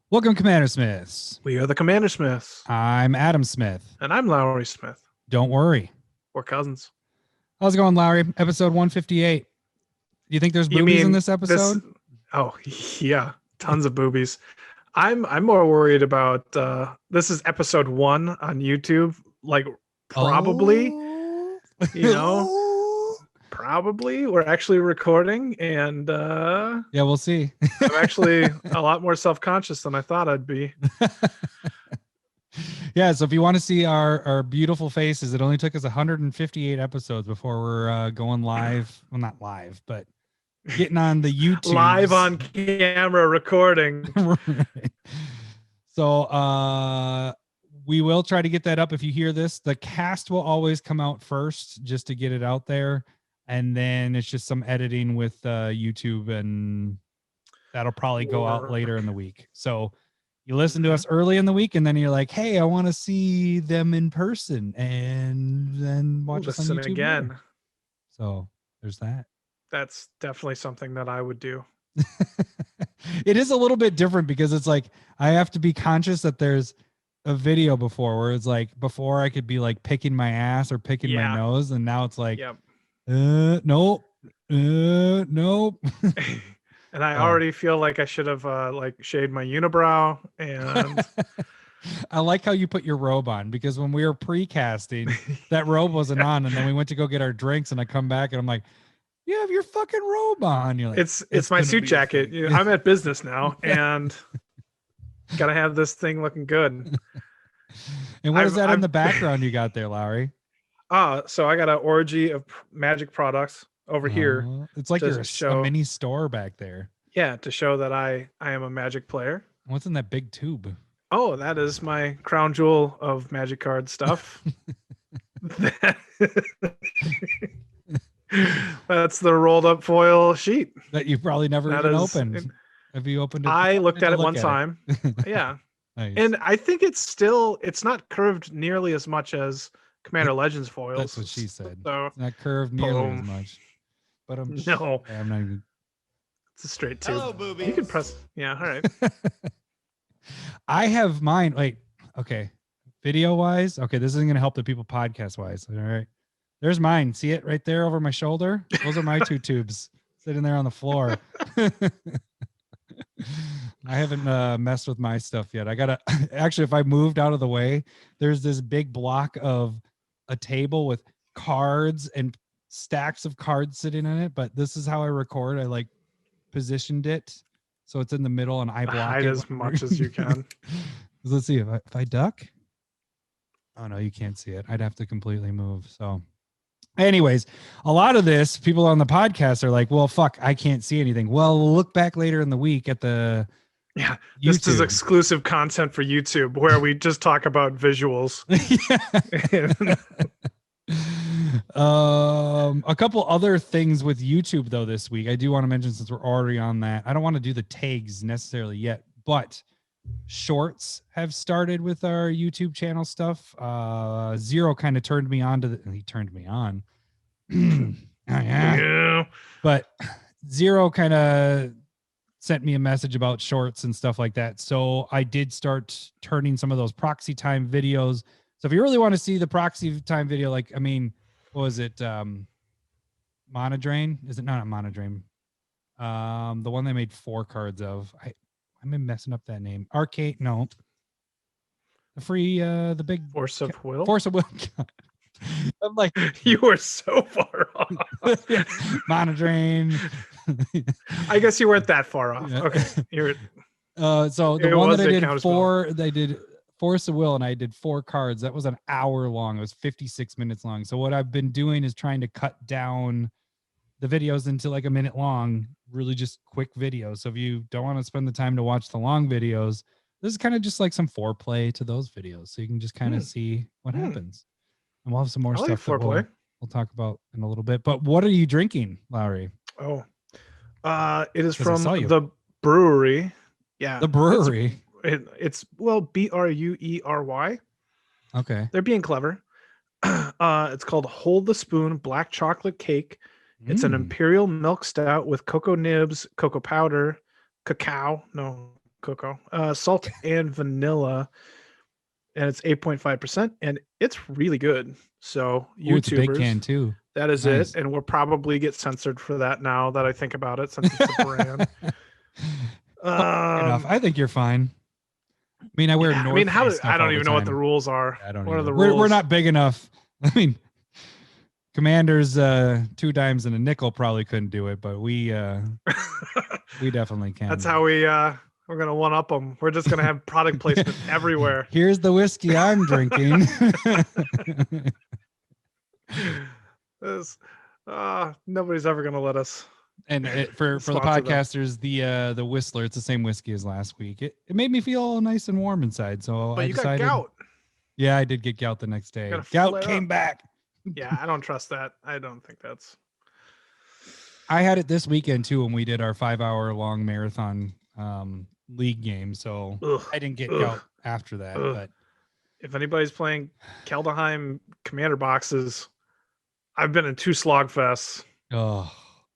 Welcome, Commander Smiths. We are the CommanderSmiths. I'm Adam Smith. And I'm Lowry Smith. Don't worry. We're cousins. How's it going, Lowry? Episode 158. Do you think there's boobies in this episode? Yeah, tons of boobies. I'm more worried about this is episode 1 on YouTube. Like probably, probably we're actually recording, and yeah, we'll see. I'm actually a lot more self-conscious than I thought I'd be. Yeah, so if you want to see our beautiful faces, it only took us 158 episodes before we're going live. Well, not live, but getting on the YouTube. Live on camera recording. Right. So we will try to get that up. If you hear this, the cast will always come out first just to get it out there. And then it's just some editing with YouTube, and that'll probably go out later in the week. So you listen to us early in the week, and then you're like, hey, I want to see them in person, and then watch us on YouTube again. Later. So there's that. That's definitely something that I would do. It is a little bit different because it's like I have to be conscious that there's a video before where it's like before I could be like picking my ass or picking my nose, and now it's like nope. And I already feel like I should have like shaved my unibrow. And I like how you put your robe on, because when we were pre-casting, that robe wasn't on, and then we went to go get our drinks, and I come back and I'm like, you have your fucking robe on. You're like, it's my suit jacket. I'm at business now, and gotta have this thing looking good. And what is that in the background you got there, Lowry? So I got an orgy of magic products over here. It's like you're a mini store back there. Yeah, to show that I am a magic player. What's in that big tube? Oh, that is my crown jewel of magic card stuff. That's the rolled up foil sheet that you've probably never even opened. Have you opened it? I looked at it one time. Yeah. Nice. And I think it's not curved nearly as much as Commander Legends foils. That's what she said. So it's not curved nearly as much. But I'm not even. It's a straight tube. Hello, Boobies. You can press. Yeah. All right. I have mine. Wait. Okay. Video wise. Okay. This isn't going to help the people podcast wise. All right. There's mine. See it right there over my shoulder? Those are my two tubes sitting there on the floor. I haven't messed with my stuff yet. I gotta actually, if I moved out of the way, there's this big block of a table with cards and stacks of cards sitting in it. But this is how I record. I like positioned it so it's in the middle, and I block hide it as much as you can. Let's see if I duck. Oh no, you can't see it. I'd have to completely move. So anyways, a lot of this, people on the podcast are like, well, fuck, I can't see anything. Well, we'll look back later in the week at the YouTube. This is exclusive content for YouTube where we just talk about visuals. A couple other things with YouTube though this week. I do want to mention, since we're already on that, I don't want to do the tags necessarily yet, but shorts have started with our YouTube channel stuff. Zero kind of turned me on to he turned me on. But Zero kind of sent me a message about shorts and stuff like that. So I did start turning some of those Proxy Time videos. So if you really want to see the Proxy Time video, like, I mean, what was it? Monodrain? Is it not Monodrain? The one they made 4 cards of. I've been messing up that name. Arcade, no. The free, the big Force of Will. Force of Will. I'm like, you were so far off. Monodrain. I guess you weren't that far off. Yeah. Okay. So the one that I did they did Force of Will, and I did 4 cards. That was an hour long. It was 56 minutes long. So what I've been doing is trying to cut down the videos into like a minute long, really just quick videos. So if you don't want to spend the time to watch the long videos, this is kind of just like some foreplay to those videos. So you can just kind of see what happens. And we'll have some more stuff that we'll talk about in a little bit. But what are you drinking, Lowry? Oh, it is from the brewery. Yeah. The brewery. It's Breuery. Okay. They're being clever. It's called Hold the Spoon Black Chocolate Cake. It's an imperial milk stout with cocoa nibs, cocoa powder, cacao. No, cocoa, salt and vanilla, and it's 8.5%, and it's really good. So Ooh, it's a big YouTubers, can too. that is Nice. it, and we'll probably get censored for that now that I think about it, since it's a brand. Enough. I think you're fine. I mean, I wear yeah, North I mean, Face stuff I don't all even the know what the time. rules are. I don't what are either. the rules? We're not big enough. I mean, Commanders 2 dimes and a nickel probably couldn't do it, but we definitely can. That's how we're gonna one up them. We're just gonna have product placement everywhere. Here's the whiskey I'm drinking. This, nobody's ever gonna let us. And for the podcasters, the Whistler, it's the same whiskey as last week. It made me feel nice and warm inside. So but I you decided, got gout. Yeah, I did get gout the next day. Gout came back. Yeah, I don't trust that. I don't think that's. I had it this weekend too when we did our 5-hour long marathon league game. So I didn't get gout after that. But if anybody's playing Kaldheim Commander boxes, I've been in 2 slog fests. Oh,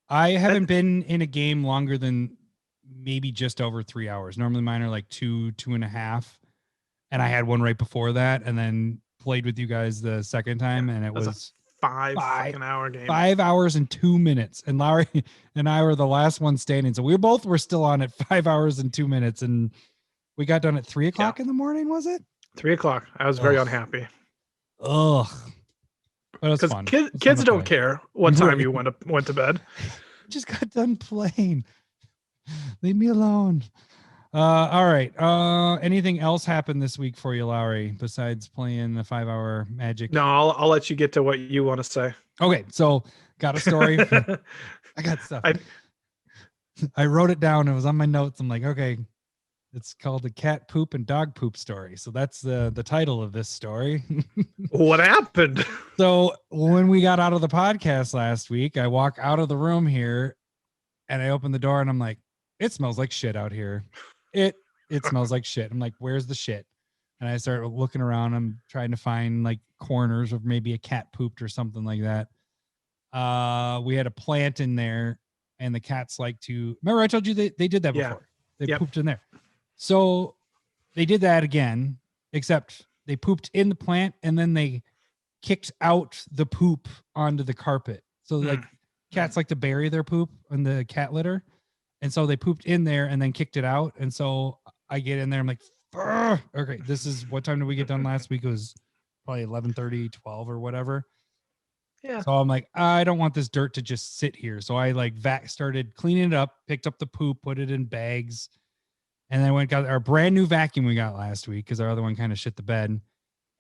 I haven't been in a game longer than maybe just over 3 hours. Normally mine are like 2.5. And I had one right before that, and then played with you guys the second time, and it was a 5-hour game. 5 hours and 2 minutes, and Lowry and I were the last one standing. So we both were still on at 5 hours and 2 minutes, and we got done at 3 o'clock in the morning. Was it 3 o'clock? I was very unhappy. Ugh. But it was fun. Kids don't care what time you went to bed. Just got done playing. Leave me alone. All right. Anything else happened this week for you, Lowry, besides playing the 5-hour Magic? No, I'll let you get to what you want to say. Okay, so got a story. I got stuff. I wrote it down. It was on my notes. I'm like, okay, it's called the cat poop and dog poop story. So that's the title of this story. What happened? So when we got out of the podcast last week, I walk out of the room here and I open the door and I'm like, it smells like shit out here. It smells like shit. I'm like, where's the shit? And I start looking around. I'm trying to find like corners of maybe a cat pooped or something like that. We had a plant in there, and the cats like to. Remember, I told you they did that before. They pooped in there. So they did that again, except they pooped in the plant, and then they kicked out the poop onto the carpet. So like cats like to bury their poop in the cat litter. And so they pooped in there and then kicked it out. And so I get in there. I'm like, okay, this is what time did we get done last week? It was probably 11:30, 12 or whatever. Yeah. So I'm like, I don't want this dirt to just sit here. So I like started cleaning it up, picked up the poop, put it in bags. And then got our brand new vacuum we got last week because our other one kind of shit the bed.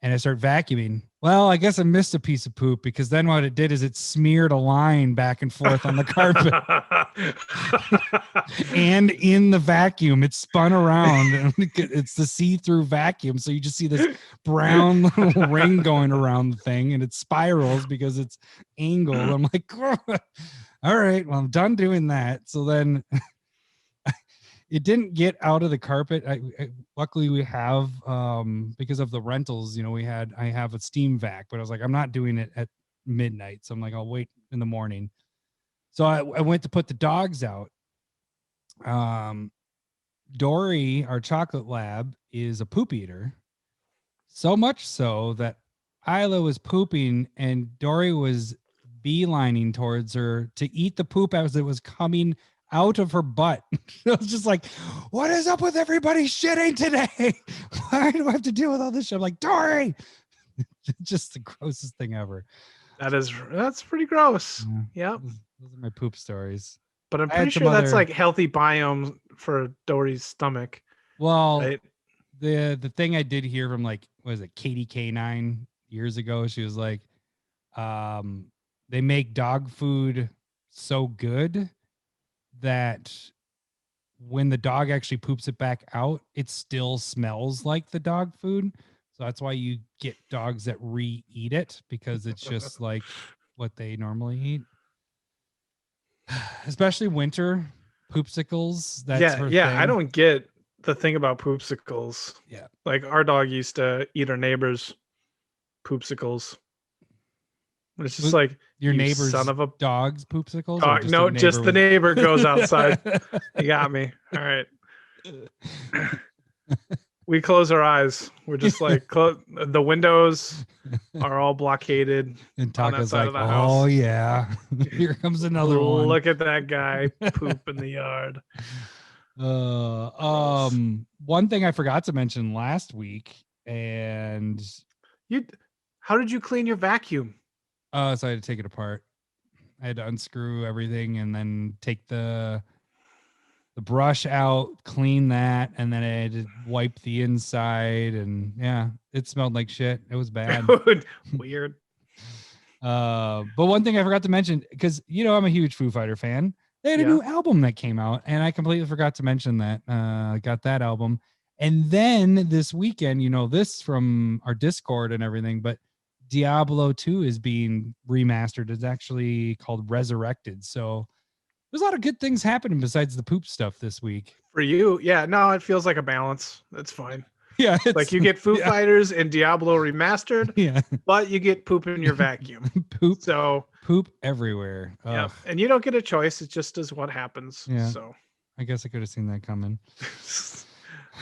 And I start vacuuming. Well, I guess I missed a piece of poop because then what it did is it smeared a line back and forth on the carpet. And in the vacuum, it spun around. It's the see-through vacuum. So you just see this brown little ring going around the thing, and it spirals because it's angled. I'm like, all right, well, I'm done doing that. So then it didn't get out of the carpet. Luckily we have, because of the rentals, I have a steam vac, but I was like, I'm not doing it at midnight. So I'm like, I'll wait in the morning. So I went to put the dogs out. Dory, our chocolate lab, is a poop eater. So much so that Isla was pooping and Dory was beelining towards her to eat the poop as it was coming out of her butt. I was just like, what is up with everybody shitting today? Why do I have to deal with all this shit? I'm like, Dory. Just the grossest thing ever. That's pretty gross. Yeah. Those are my poop stories. But I'm pretty sure that's like healthy biome for Dory's stomach. Well, right? The thing I did hear from like, what is it, Katie K9 years ago, she was like, they make dog food so good that when the dog actually poops it back out, it still smells like the dog food. So that's why you get dogs that re-eat it, because it's just like what they normally eat. Especially winter poopsicles. That's her thing. I don't get the thing about poopsicles. Yeah. Like our dog used to eat our neighbor's poopsicles. It's just like your neighbor's son of a dog's poopsicles. No, just the neighbor goes outside. You got me. All right. We close our eyes. We're just like the windows are all blockaded. And Taka's like, oh house. Yeah, here comes another one. Look at that guy poop in the yard. One thing I forgot to mention last week, and how did you clean your vacuum? So I had to take it apart. I had to unscrew everything and then take the brush out, clean that, and then I had to wipe the inside, and yeah, it smelled like shit. It was bad. Weird. But one thing I forgot to mention, because I'm a huge Foo Fighter fan. They had a new album that came out, and I completely forgot to mention that. I got that album. And then this weekend, this from our Discord and everything, but Diablo 2 is being remastered. It's actually called Resurrected. So there's a lot of good things happening besides the poop stuff this week. For you, yeah. No, it feels like a balance. That's fine. Yeah. Like you get Foo Fighters and Diablo remastered, but you get poop in your vacuum. Poop everywhere. Yeah. And you don't get a choice. It just is what happens. Yeah. So I guess I could have seen that coming.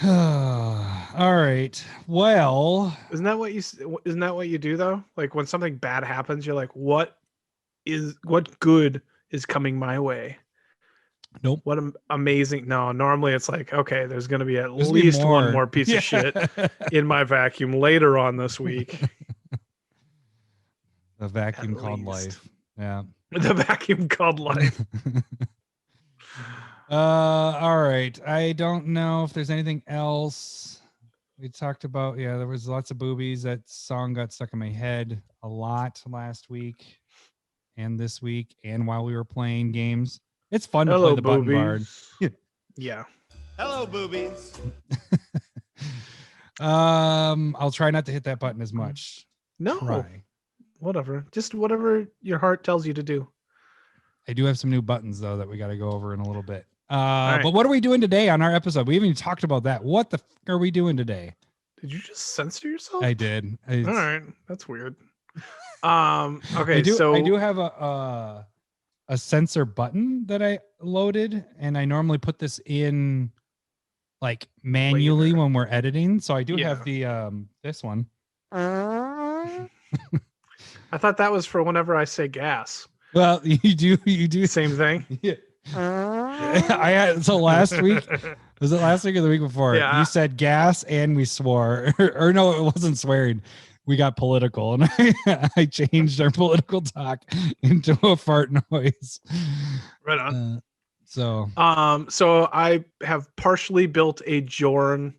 All right. Well, isn't that what you do though? Like when something bad happens, you're like, what good is coming my way? Nope. What amazing. No, normally it's like, okay, there's going to be at least one more piece of shit in my vacuum later on this week. The vacuum called life. Yeah. The vacuum called life. All right. I don't know if there's anything else we talked about. Yeah, there was lots of boobies. That song got stuck in my head a lot last week and this week, and while we were playing games. It's fun to play the button bard. Yeah. Hello, boobies. I'll try not to hit that button as much. No. Try. Whatever. Just whatever your heart tells you to do. I do have some new buttons though that we got to go over in a little bit. Right. But what are we doing today on our episode? We haven't even talked about that. What the fuck are we doing today? Did you just censor yourself? I did. All right. That's weird. Okay. I do have a sensor button that I loaded, and I normally put this in like manually when we're editing. So I do have the this one. I thought that was for whenever I say gas. Well, you do same thing. Yeah. I had last week. Was it last week or the week before? Yeah. You said gas and we swore. or no, it wasn't swearing. We got political, and I changed our political talk into a fart noise. Right on. So I have partially built a Jorn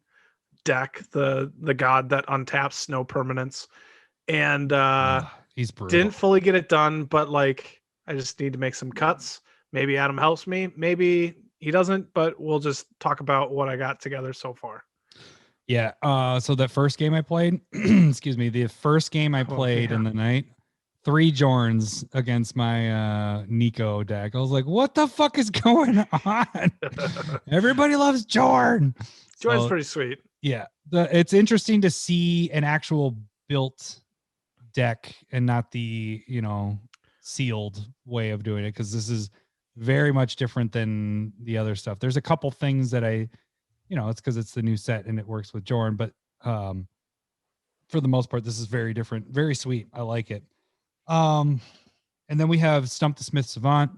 deck, the god that untaps no permanents, and he's brutal. Didn't fully get it done, but like I just need to make some cuts. Maybe Adam helps me, maybe he doesn't, but we'll just talk about what I got together so far. Yeah. So the first game I played, excuse me, the first game I played in the night, 3 Jorns against my Nico deck. I was like, what the fuck is going on? Everybody loves Jorn. Jorn's pretty sweet. Yeah. It's interesting to see an actual built deck and not the, sealed way of doing it, because this is very much different than the other stuff. There's a couple things that it's because it's the new set and it works with Jorn, but for the most part, this is very different, very sweet. I like it. And then we have Stump the Smith Savant,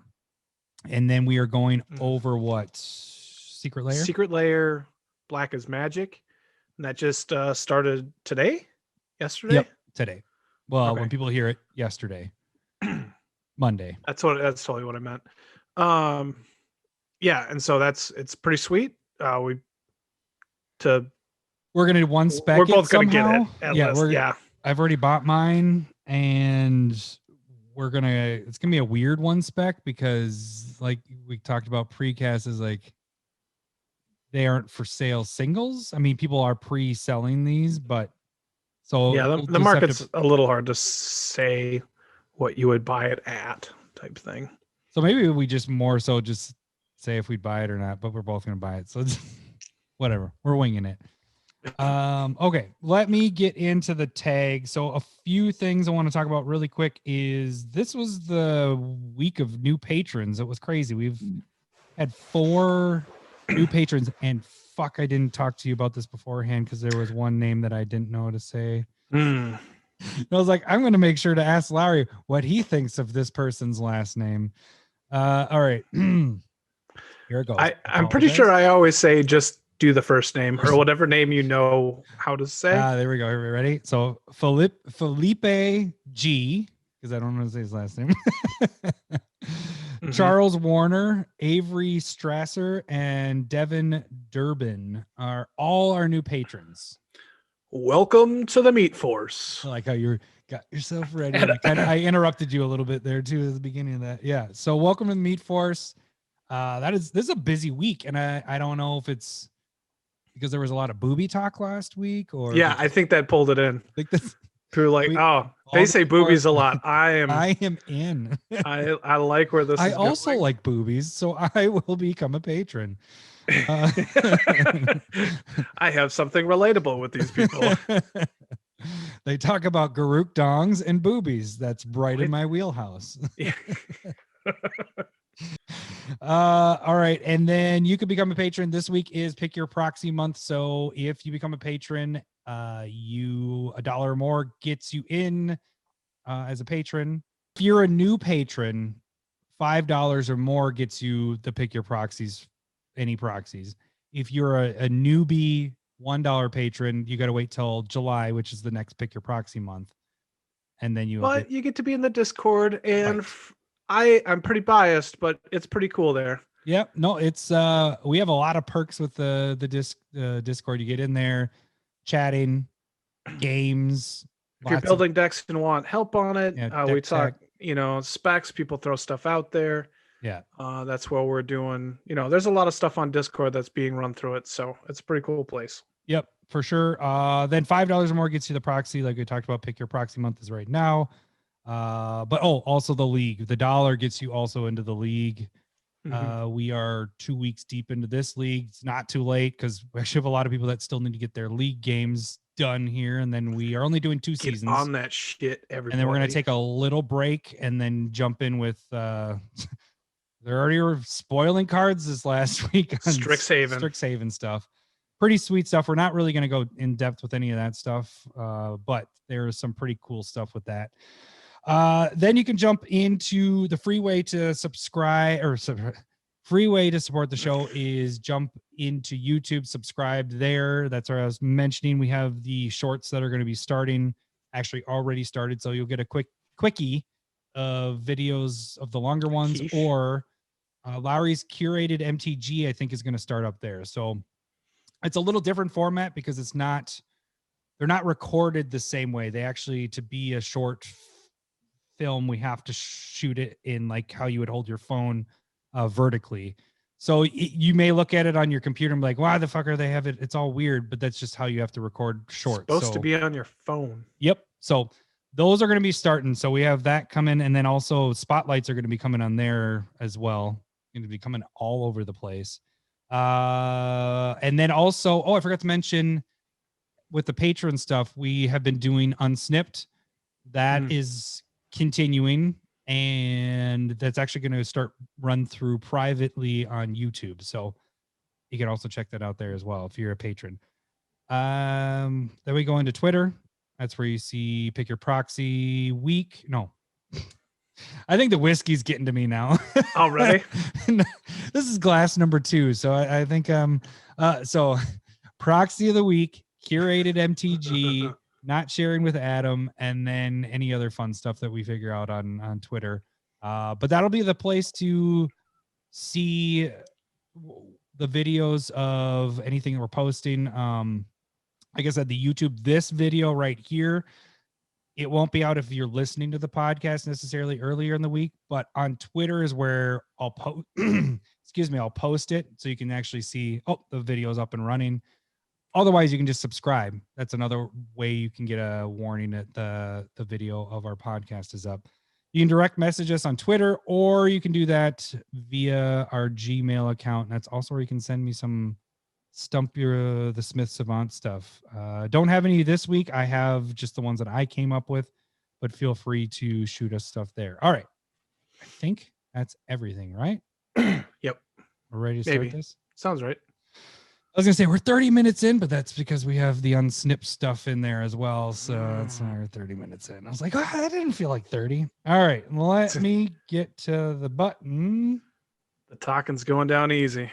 and then we are going over what? Secret Lair? Secret Lair Black is Magic. And that just started today? Yesterday? Yep, today. Well, when people hear it, yesterday. Monday. That's totally what I meant. Yeah, and so it's pretty sweet. We're gonna do one spec. We're both gonna get it. I've already bought mine, and it's gonna be a weird one spec because, like we talked about, precast is like they aren't for sale singles. I mean, people are pre-selling these, but the market's a little hard to say what you would buy it at type thing. So maybe we just more so just say if we'd buy it or not, but we're both gonna buy it. So it's whatever, we're winging it. Okay, let me get into the tag. So a few things I want to talk about really quick is this was the week of new patrons. It was crazy. We've had 4 new patrons and fuck I didn't talk to you about this beforehand because there was one name that I didn't know to say. I was like, I'm going to make sure to ask Larry what he thinks of this person's last name. All right. Here it goes. I'm pretty sure I always say just do the first name or whatever name you know how to say. There we go. Are we ready? So Felipe G, because I don't know how to say his last name. Charles Warner, Avery Strasser, and Devin Durbin are all our new patrons. Welcome to the Meat Force. I like how you got yourself ready. I interrupted you a little bit there too at the beginning of that. Yeah. So welcome to the Meat Force. This is a busy week, and I don't know if it's because there was a lot of booby talk last week, or I think that pulled it in. I think that's they say boobies a lot. I am in. I like where this is going. I also like boobies, so I will become a patron. I have something relatable with these people. They talk about Garuk dongs and boobies. That's right in my wheelhouse. All right, and then you can become a patron. This week is Pick Your Proxy month, so if you become a patron, you $1 or more gets you in as a patron. If you're a new patron, $5 or more gets you the Pick Your Proxies, any proxies. If you're a newbie $1 patron, you got to wait till July, which is the next Pick Your Proxy month, and then you get to be in the Discord, and I'm pretty biased, but it's pretty cool there. Yep. No, it's we have a lot of perks with the Discord. You get in there, chatting, games. If you're building decks and want help on it, we talk. Specs. People throw stuff out there. Yeah. That's what we're doing. There's a lot of stuff on Discord that's being run through it, so it's a pretty cool place. Yep, for sure. Then $5 or more gets you the proxy, like we talked about. Pick Your Proxy month is right now. But also the league. The $1 gets you also into the league. We are 2 weeks deep into this league. It's not too late because we actually have a lot of people that still need to get their league games done here, and then we are only doing 2 seasons on that shit. Everybody. And then we're going to take a little break and then jump in with they're already spoiling cards this last week on Strixhaven stuff. Pretty sweet stuff. We're not really going to go in depth with any of that stuff, but there's some pretty cool stuff with that. Then you can jump into the free way to subscribe, or free way to support the show is jump into YouTube, subscribe there. That's what I was mentioning. We have the shorts that are going to be starting, actually already started. So you'll get a quickie of videos of the longer ones. Sheesh. Or Lowry's curated MTG, I think, is going to start up there. So it's a little different format because they're not recorded the same way. They actually, to be a short film, we have to shoot it in like how you would hold your phone vertically. So you may look at it on your computer and be like, why the fuck are they have it? It's all weird, but that's just how you have to record short. It's supposed to be on your phone. Yep. So those are going to be starting. So we have that coming, and then also spotlights are going to be coming on there as well. Going to be coming all over the place. And then also, I forgot to mention with the Patreon stuff, we have been doing Unsnipped. That is continuing, and that's actually going to start run through privately on YouTube. So you can also check that out there as well if you're a patron. Then we go into Twitter. That's where you see Pick Your Proxy week. No, I think the whiskey's getting to me now. Already? This is glass number 2. So I think so Proxy of the week, curated MTG, not sharing with Adam, and then any other fun stuff that we figure out on Twitter. But that'll be the place to see the videos of anything we're posting. Like I said, the YouTube, this video right here, it won't be out if you're listening to the podcast necessarily earlier in the week, but on Twitter is where I'll post, I'll post it so you can actually see, the video's up and running. Otherwise, you can just subscribe. That's another way you can get a warning that the video of our podcast is up. You can direct message us on Twitter, or you can do that via our Gmail account. That's also where you can send me some Stump the Smith Savant stuff. Don't have any this week. I have just the ones that I came up with, but feel free to shoot us stuff there. All right. I think that's everything, right? Yep. We're ready to start this? Sounds right. was gonna say we're 30 minutes in, but that's because we have the unsnipped stuff in there as well. So that's another 30 minutes in. I was like, that didn't feel like 30. All right, let me get to the button. The talking's going down easy.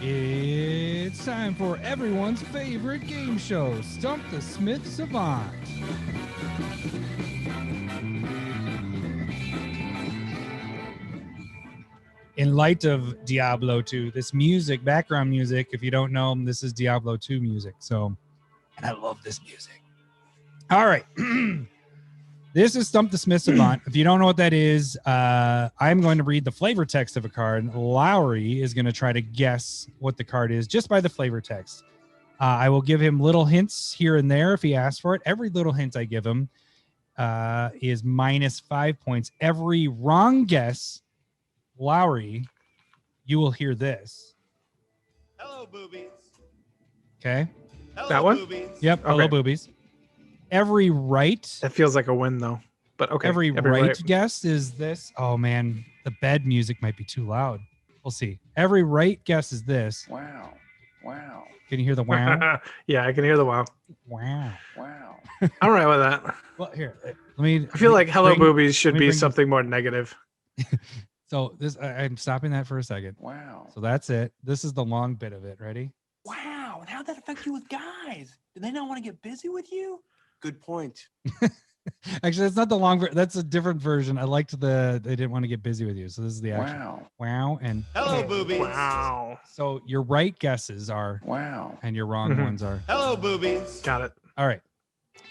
It's time for everyone's favorite game show, Stump the Smith Savant. In light of Diablo 2, this music, background music, if you don't know, this is Diablo 2 music. So, and I love this music. All right. This is Stump the Smith Savant. If you don't know what that is, I'm going to read the flavor text of a card. Lowry is going to try to guess what the card is just by the flavor text. I will give him little hints here and there if he asks for it. Every little hint I give him is minus 5 points. Every wrong guess, Lowry, you will hear this. Hello, Boobies. Okay. Hello, That one? Boobies. Yep. Okay. Hello, Boobies. Every right. That feels like a win, though. But okay. Every right guess is this. Oh, man. The bed music might be too loud. We'll see. Every right guess is this. Wow. Wow. Can you hear the wow? Yeah, I can hear the wow. Wow. Wow. I'm right with that. Well, here. Let me. I feel like Hello Boobies should let me be bring- something more negative. So this, I'm stopping that for a second. Wow. So that's it. This is the long bit of it. Ready? Wow. And how'd that affect you with guys? Do they not want to get busy with you? Good point. Actually, that's not the long. That's a different version. I liked they didn't want to get busy with you. So this is the actual. Wow. Wow. And Hello, Boobies. Wow. so your right guesses are, Wow. and your wrong ones are. Hello, Boobies. Got it. All right.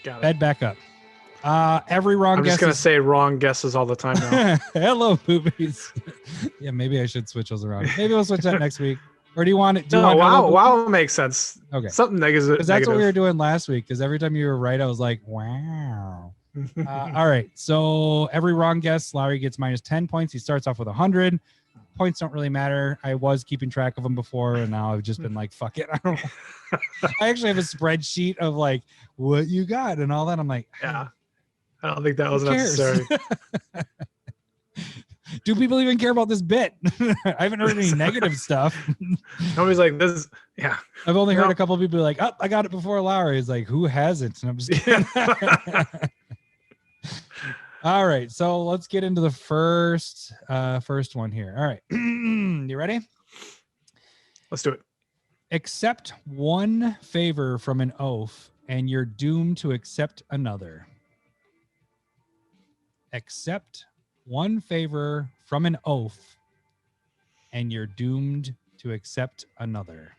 Got it. Head back up. Every wrong I'm guess. just going to is- say wrong guesses all the time now. Hello, Boobies. Yeah, maybe I should switch those around. Maybe we'll switch that next week. Or do you want it? Do you No, want wow. Hello Wow makes sense. Okay. Something negative. Because that's what we were doing last week. Because every time you were right, I was like, wow. All right. So every wrong guess, Lowry gets minus 10 points. He starts off with 100. Points don't really matter. I was keeping track of them before, and now I've just been like, fuck it. I don't know. I actually have a spreadsheet of like what you got and all that. I'm like, Yeah. I don't think that was who cares? necessary. Do people even care about this bit? I haven't heard any negative stuff. Nobody's like, this. Yeah. I've only heard No. a couple of people be like, oh, I got it before Lowry. Is like, who hasn't? And I'm just kidding. All right. So let's get into the first one here. All right. You ready? Let's do it. Accept one favor from an oath and you're doomed to accept another. Accept one favor from an oath and you're doomed to accept another.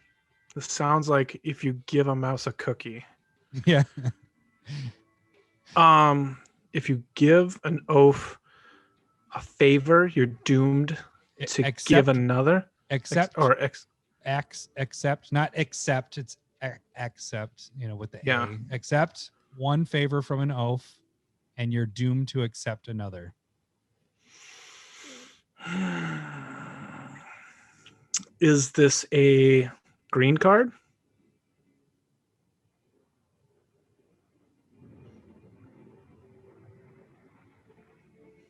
This sounds like if you give a mouse a cookie. Yeah. If you give an oath a favor, you're doomed to give another. Accept Or accept, not accept. It's accept, with the Yeah. A. Accept one favor from an oath and you're doomed to accept another. Is this a green card?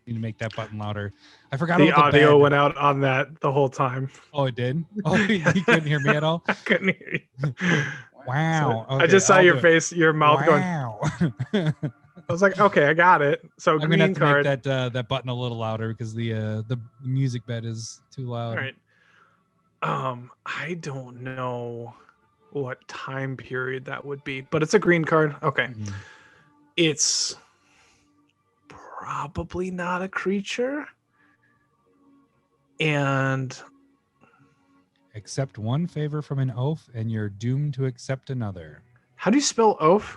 Need to make that button louder. I forgot The about audio bed. went out on that the whole time. Oh, it did? Oh, you couldn't hear me at all? I couldn't hear you. Wow. I just saw your face, your mouth going. Wow. I was like, okay, I got it. So I'm gonna green have to card. make that button a little louder because the music bed is too loud. All right. I don't know what time period that would be, but it's a green card. Okay. Mhm. It's probably not a creature. And Accept one favor from an oath and you're doomed to accept another. how do you spell oath?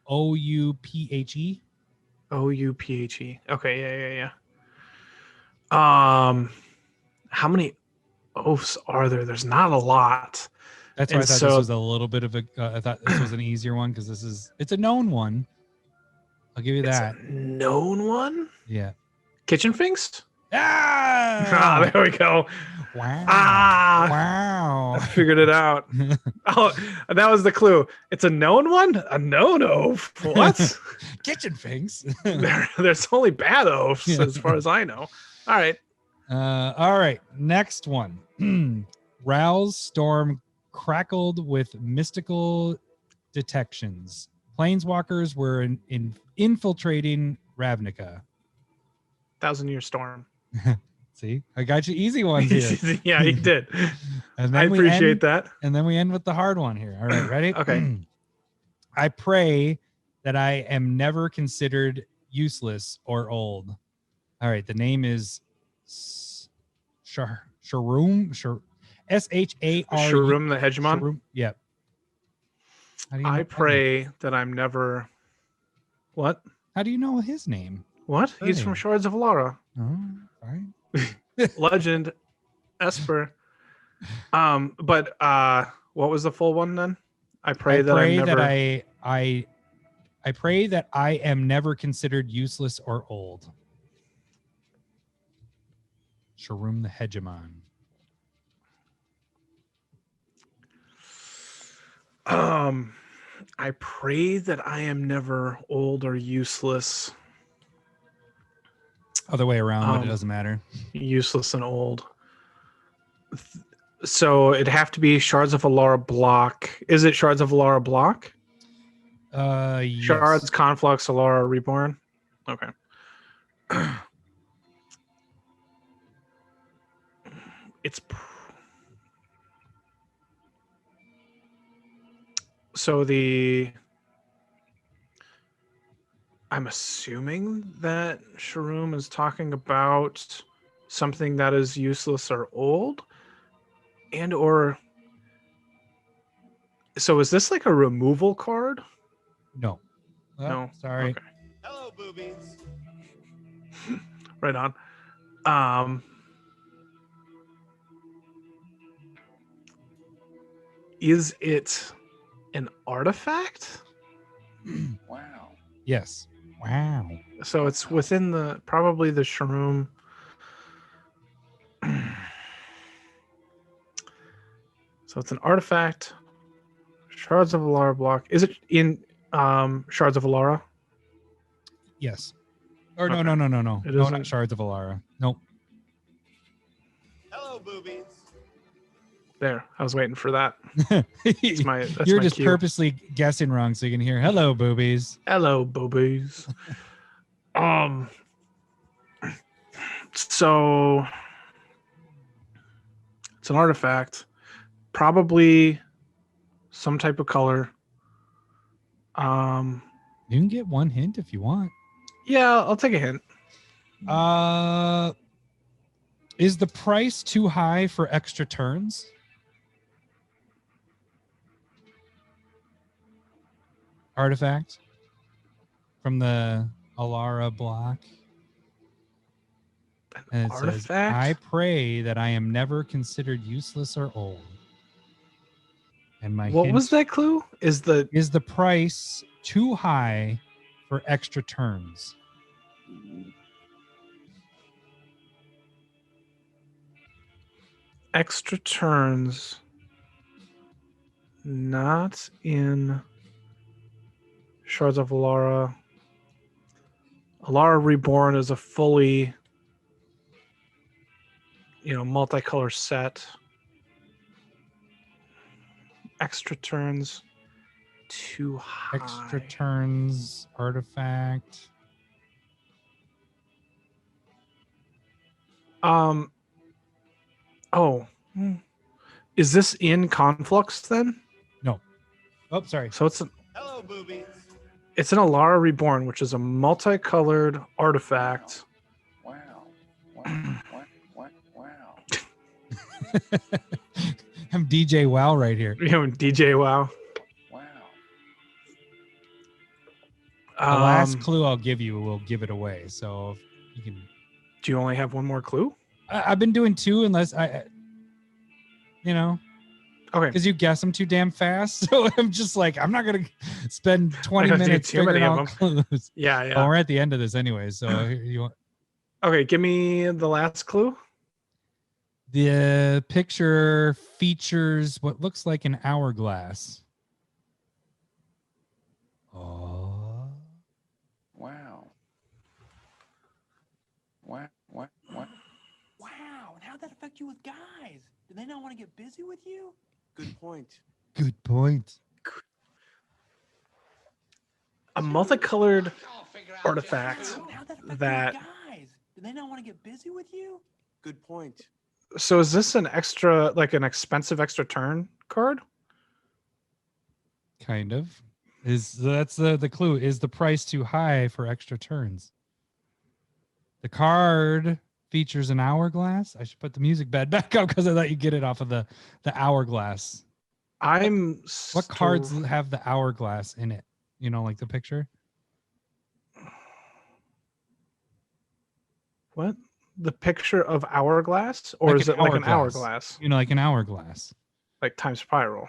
O-U-P-H-E. O-U-P-H-E. Okay, yeah. How many oaths are there? There's not a lot. That's why I And thought so- this was a little bit of a. I thought this was an easier one because it's a known one. I'll give you It's that. a known one. Yeah. Kitchen Finks? Ah! Ah, there we go. Wow. Ah, Wow. I figured it out. Oh, that was the clue. It's a known one? A known oath? What? Kitchen things. There's only bad oaths Yeah. as far as I know. All right. All right, next one. Rouse storm crackled with mystical detections. Planeswalkers were infiltrating Ravnica. 1,000-Year Storm. See, I got you easy ones here. Yeah, you did. And I then appreciate that. And then we end with the hard one here. All right, ready? Okay. I pray that I am never considered useless or old. All right, the name is Sharum. S-H-A-R. Sharum the Hegemon. Sharum, yep. I pray that I'm never. What? How do you know his name? What? He's from Shards of Alara. Oh, sorry. Legend, Esper. But what was the full one then? I pray that I'm never. I pray that I am never considered useless or old. Sharum the Hegemon. I pray that I am never old or useless. Other way around, but it doesn't matter. Useless and old. So it'd have to be Shards of Alara block. Is it Shards of Alara block? Yes. Shards, Conflux, Alara, Reborn. Okay. It's so I'm assuming that Sharum is talking about something that is useless or old, and or so is this like a removal card? No. Oh, No. Sorry. Okay. Hello, Boobies. Right on. Is it an artifact? Wow. Yes. Wow. So it's within probably the Sharum. So it's an artifact. Shards of Alara block. Is it in Shards of Alara? Yes. Or Okay. no. It No, isn't- not Shards of Alara. Nope. Hello, Boobies. There. I was waiting for that. That's You're my just cue. purposely guessing wrong so you can hear hello, boobies. Hello, boobies. So it's an artifact, probably some type of color. You can get one hint if you want. Yeah, I'll take a hint. Is the price too high for extra turns? Artifact from the Alara block. And it Artifact? says, I pray that I am never considered useless or old. And my What hint was that clue? Is the price too high for extra turns? extra turns not in Shards of Alara? Alara Reborn is a fully, multicolor set. Extra turns too high. Extra turns, artifact. Is this in Conflux then? No. Oh, sorry. So Hello, Boobies. it's an Alara Reborn, which is a multicolored artifact. Wow. Wow. I'm DJ Wow right here. DJ Wow. Wow. The last clue I'll give you will give it away. So you can. Do you only have one more clue? I've been doing two unless Okay. because you guess them too damn fast. So I'm just like, I'm not going to spend 20 I do minutes too many figuring of out clues. Yeah. Well, we're at the end of this anyway. So you want. Okay, give me the last clue. The picture features what looks like an hourglass. Oh. Wow. how'd that affect you with guys? Do they not want to get busy with you? Good point. Good point. A multicolored artifact How'd that affect that. you with guys? Do they not want to get busy with you? Good point. So is this an extra, like an expensive extra turn card? Kind of. That's the clue. Is the price too high for extra turns? The card features an hourglass. I should put the music bed back up because I thought you get it off of the hourglass. What cards have the hourglass in it? You know, like the picture. What? The picture of hourglass, or Like is it like an hourglass? You know, like an hourglass. Like time spiral.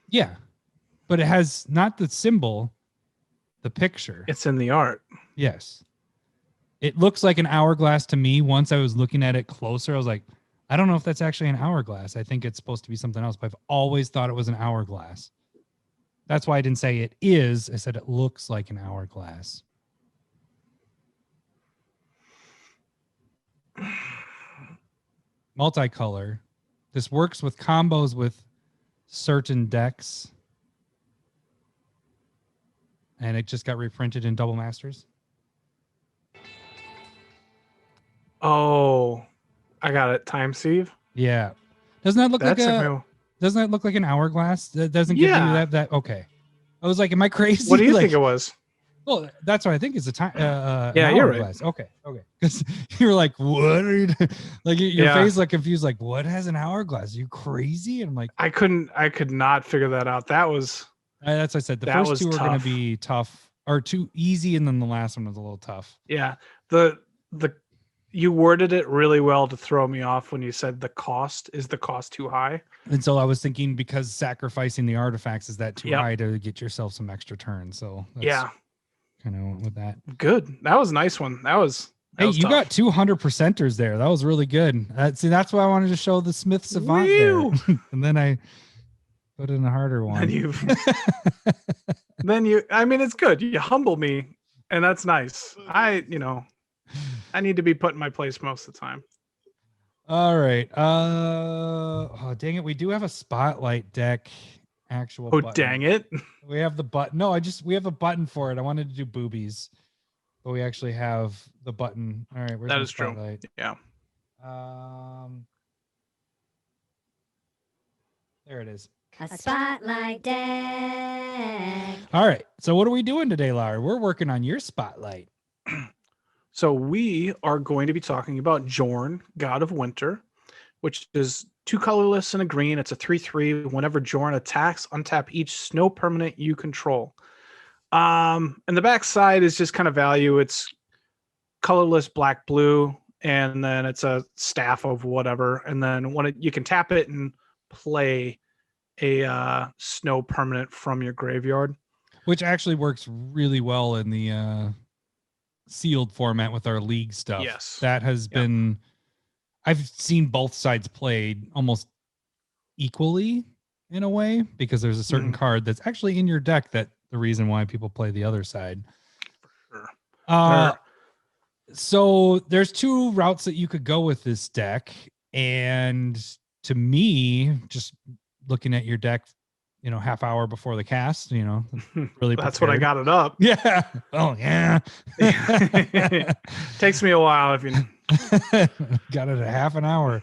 Yeah, but it has not the symbol, the picture. It's in the art. Yes. It looks like an hourglass to me. Once I was looking at it closer, I was like, I don't know if that's actually an hourglass. I think it's supposed to be something else, but I've always thought it was an hourglass. That's why I didn't say it is. I said it looks like an hourglass. Multicolor. This works with combos with certain decks. And it just got reprinted in Double Masters. Oh, I got it. Time sieve. Yeah. Doesn't that look That's doesn't that look like an hourglass? That doesn't give you that okay. I was like, am I crazy? What do you think it was? Well, that's what I think is a time. Yeah, you're right. Okay. Because you're like, what are you like? Your face like confused. Like, what has an hourglass? Are you crazy? And I'm like, I could not figure that out. That's what I said. The first two are going to be tough, or too easy, and then the last one was a little tough. Yeah. You worded it really well to throw me off when you said the cost too high. And so I was thinking, because sacrificing the artifacts, is that too high to get yourself some extra turns? So that's kind of went with that. Good. That was a nice one. That was you tough. got 200%ers there. That was really good. See, that's why I wanted to show the Smith Savant there. And then I put in a harder one. I mean, it's good. You humble me, and that's nice. I need to be put in my place most of the time. All right. Oh, dang it. We do have a spotlight deck. Actual button. Dang it. We have the button. No, we have a button for it. I wanted to do boobies, but we actually have the button. All right. Where's that the is spotlight? True. Yeah. There it is. A spotlight deck. All right. So what are we doing today, Larry? We're working on your spotlight. So we are going to be talking about Jorn, God of Winter, which is 2 colorless and a green. It's a 3/3. Whenever Jorn attacks, untap each snow permanent you control. And the back side is just kind of value. It's colorless black blue, and then it's a staff of whatever. And then you can tap it and play a snow permanent from your graveyard, which actually works really well in the sealed format with our league stuff. Yes, that has been. I've seen both sides played almost equally in a way, because there's a certain card that's actually in your deck that the reason why people play the other side. So there's 2 routes that you could go with this deck, and to me, just looking at your deck, half hour before the cast, really that's what I got it up. Yeah. Oh yeah. Takes me a while if you got it a half an hour.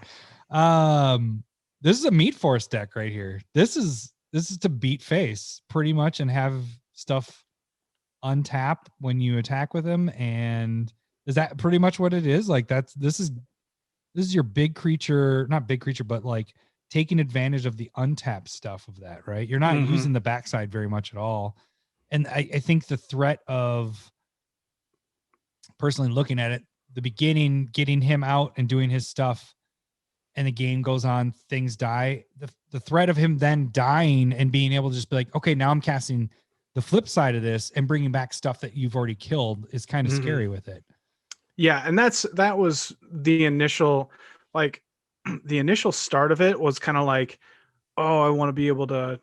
This is a meat force deck right here. This is to beat face pretty much and have stuff untap when you attack with him. And is that pretty much what it is? Like this is your big creature, not big creature, but like taking advantage of the untapped stuff of that, right? You're not using the backside very much at all. And I think the threat of, personally looking at it, the beginning, getting him out and doing his stuff, and the game goes on, things die. The threat of him then dying and being able to just be like, okay, now I'm casting the flip side of this and bringing back stuff that you've already killed is kind of scary with it. Yeah. And that was the initial, the initial start of it was kind of like, oh, I want to be able to,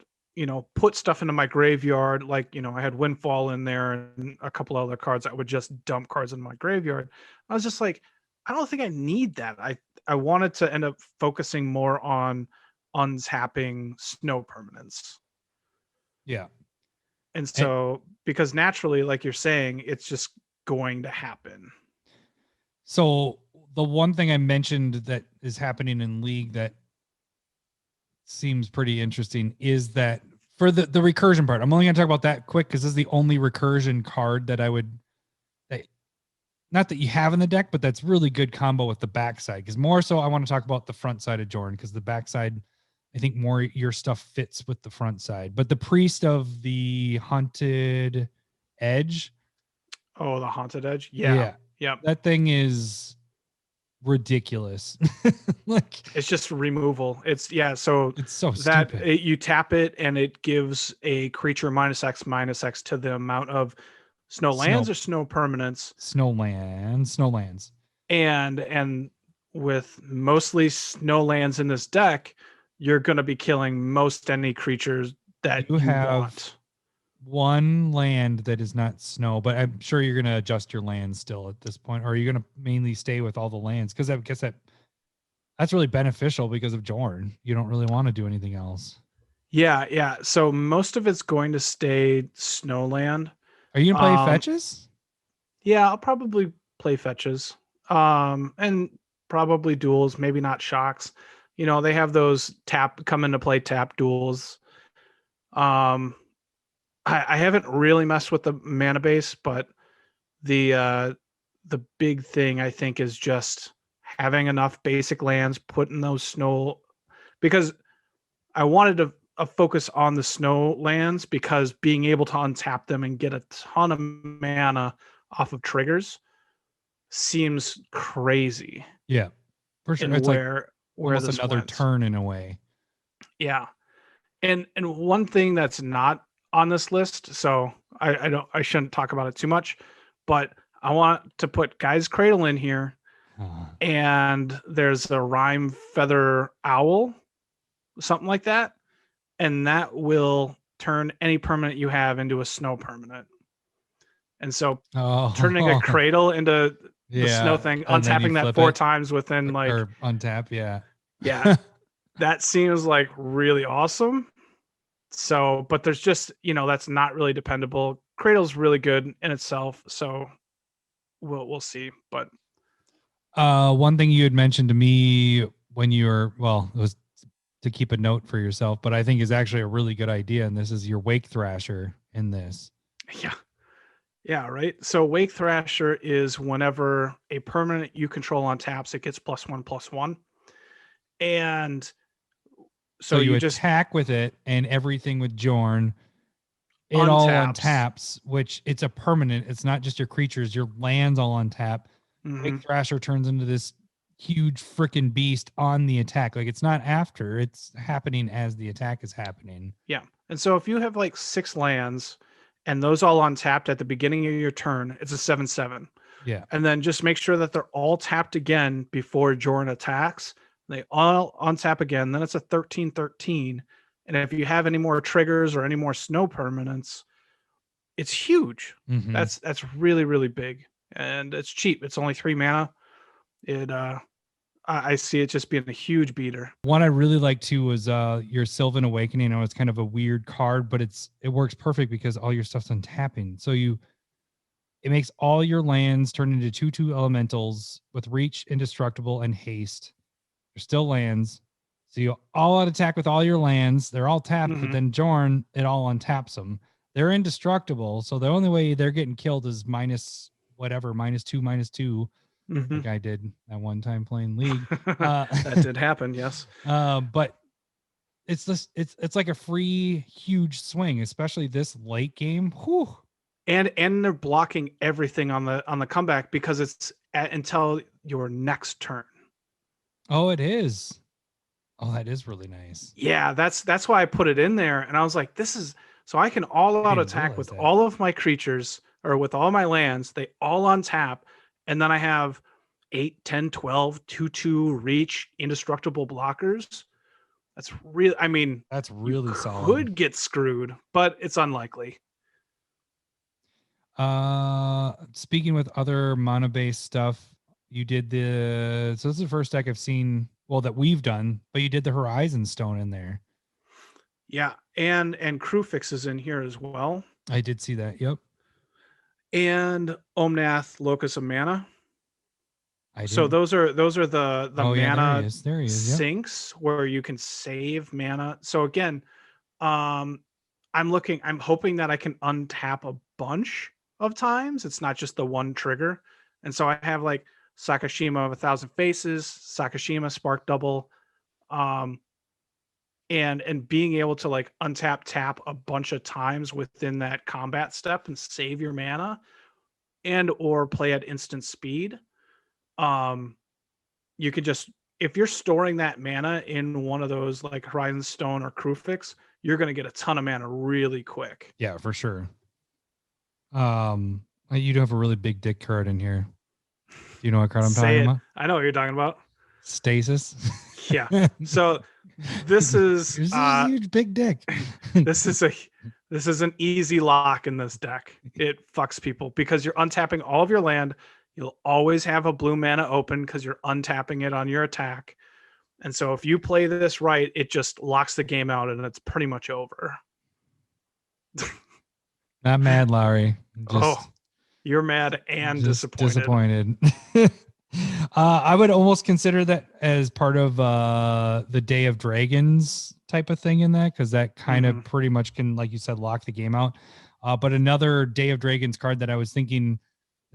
put stuff into my graveyard. Like, I had Windfall in there and a couple other cards that would just dump cards in my graveyard. I was just like, I don't think I need that. I wanted to end up focusing more on untapping snow permanents. Yeah. And so, because naturally, like you're saying, it's just going to happen. So the one thing I mentioned that is happening in League that seems pretty interesting is that for the recursion part, I'm only going to talk about that quick because this is the only recursion card that I would, not that you have in the deck, but that's really good combo with the backside. Because more so, I want to talk about the front side of Jorn because the backside, I think more your stuff fits with the front side. But the Priest of the Haunted Edge. Oh, the Haunted Edge? Yeah. Yep. That thing is ridiculous. Like, it's just removal. It's so that stupid. You tap it and it gives a creature -X to the amount of snow lands or snow permanents. Snowlands. And with mostly snow lands in this deck, you're going to be killing most any creatures that you want. One land that is not snow, but I'm sure you're going to adjust your lands still at this point, or are you going to mainly stay with all the lands? Because I guess that's really beneficial because of Jorn. You don't really want to do anything else. Yeah. So most of it's going to stay snow land. Are you going to play fetches? Yeah, I'll probably play fetches. And probably duels, maybe not shocks. They have those come into play tap duels. I haven't really messed with the mana base, but the big thing I think is just having enough basic lands, putting those snow, because I wanted to focus on the snow lands because being able to untap them and get a ton of mana off of triggers seems crazy. Yeah, for sure. It's where almost another turn in a way. Yeah, and one thing that's not on this list, so I shouldn't talk about it too much, but I want to put Guy's Cradle in here, and there's a Rime Feather Owl, something like that, and that will turn any permanent you have into a snow permanent. And so turning a cradle into the snow thing, untapping that 4 times within or untap, yeah, that seems like really awesome. So, but there's just, that's not really dependable. Cradle's really good in itself, so we'll see. But one thing you had mentioned to me when you were, it was to keep a note for yourself, but I think is actually a really good idea, and this is your Wake Thrasher in this. Yeah, right. So Wake Thrasher is whenever a permanent you control on taps, it gets +1/+1. And so you just attack with it and everything with Jorn. It all untaps, which it's a permanent. It's not just your creatures, your lands all untap. Wake Thrasher turns into this huge freaking beast on the attack. Like, it's not after, it's happening as the attack is happening. Yeah. And so if you have like 6 lands and those all untapped at the beginning of your turn, it's a 7/7. Yeah. And then just make sure that they're all tapped again before Jorn attacks. They all untap again. Then it's a 13/13. And if you have any more triggers or any more snow permanents, it's huge. That's really, really big. And it's cheap. It's only 3 mana. I see it just being a huge beater. One I really like too was your Sylvan Awakening. I know it's kind of a weird card, but it works perfect because all your stuff's untapping. So it makes all your lands turn into 2/2 elementals with reach, indestructible, and haste. They're still lands. So you all out attack with all your lands. They're all tapped, but then Jorn, it all untaps them. They're indestructible. So the only way they're getting killed is -2, -2. Like I did at one time playing League. That did happen, yes. But it's like a free huge swing, especially this late game. Whew. And they're blocking everything on the comeback because it's until your next turn. Oh, it is. Oh, that is really nice. Yeah, that's why I put it in there. And I was like, this is so I can all out attack with all of my creatures or with all my lands. They all untap. And then I have 8, 10, 12, 2/2 reach, indestructible blockers. That's really, that's really solid. Could get screwed, but it's unlikely. Speaking with other mana-based stuff, You did so this is the first deck I've seen, well, that we've done, but you did the Horizon Stone in there. Yeah, and Crew Fixes in here as well. I did see that. Yep. And Omnath, Locus of Mana. So didn't. those are the Oh, yeah, mana there he is. Yep. sinks where you can save mana. So again, I'm hoping that I can untap a bunch of times. It's not just the one trigger. And so I have like Sakashima of 1,000 Faces, Sakashima Spark Double, and being able to like tap a bunch of times within that combat step and save your mana and or play at instant speed. You could just, if you're storing that mana in one of those like Horizon Stone or Crew Fix, you're going to get a ton of mana really quick. Yeah, for sure. You do have a really big dick card in here. Do you know what card I'm talking about? I know what you're talking about. Stasis. Yeah. So this is a huge big dick. this is an easy lock in this deck. It fucks people because you're untapping all of your land. You'll always have a blue mana open because you're untapping it on your attack. And so if you play this right, it just locks the game out and it's pretty much over. Not mad, Larry. You're mad and disappointed. I would almost consider that as part of the Day of Dragons type of thing in that, because that kind of pretty much can, like you said, lock the game out. But another Day of Dragons card that I was thinking,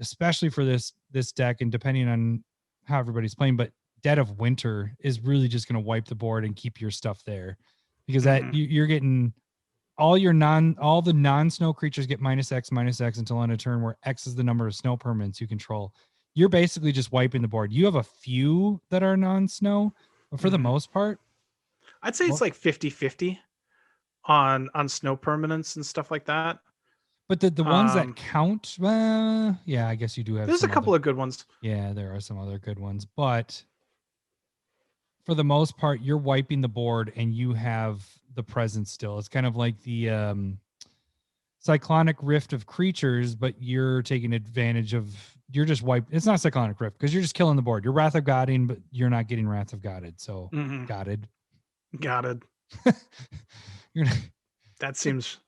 especially for this deck, and depending on how everybody's playing, but Dead of Winter is really just going to wipe the board and keep your stuff there, because that you're getting all the non-snow creatures get -X until on a turn where X is the number of snow permanents you control. You're basically just wiping the board. You have a few that are non-snow, but for the most part, I'd say it's like 50-50 on snow permanents and stuff like that. But the ones that count, yeah, I guess you do have. There's a couple of good ones. Yeah, there are some other good ones, but for the most part, you're wiping the board and you have the presence still. It's kind of like the Cyclonic Rift of creatures, but you're taking advantage of. You're just It's not Cyclonic Rift because you're just killing the board. You're Wrath of Godding, but you're not getting Wrath of Godded. So Godded. You're not, That seems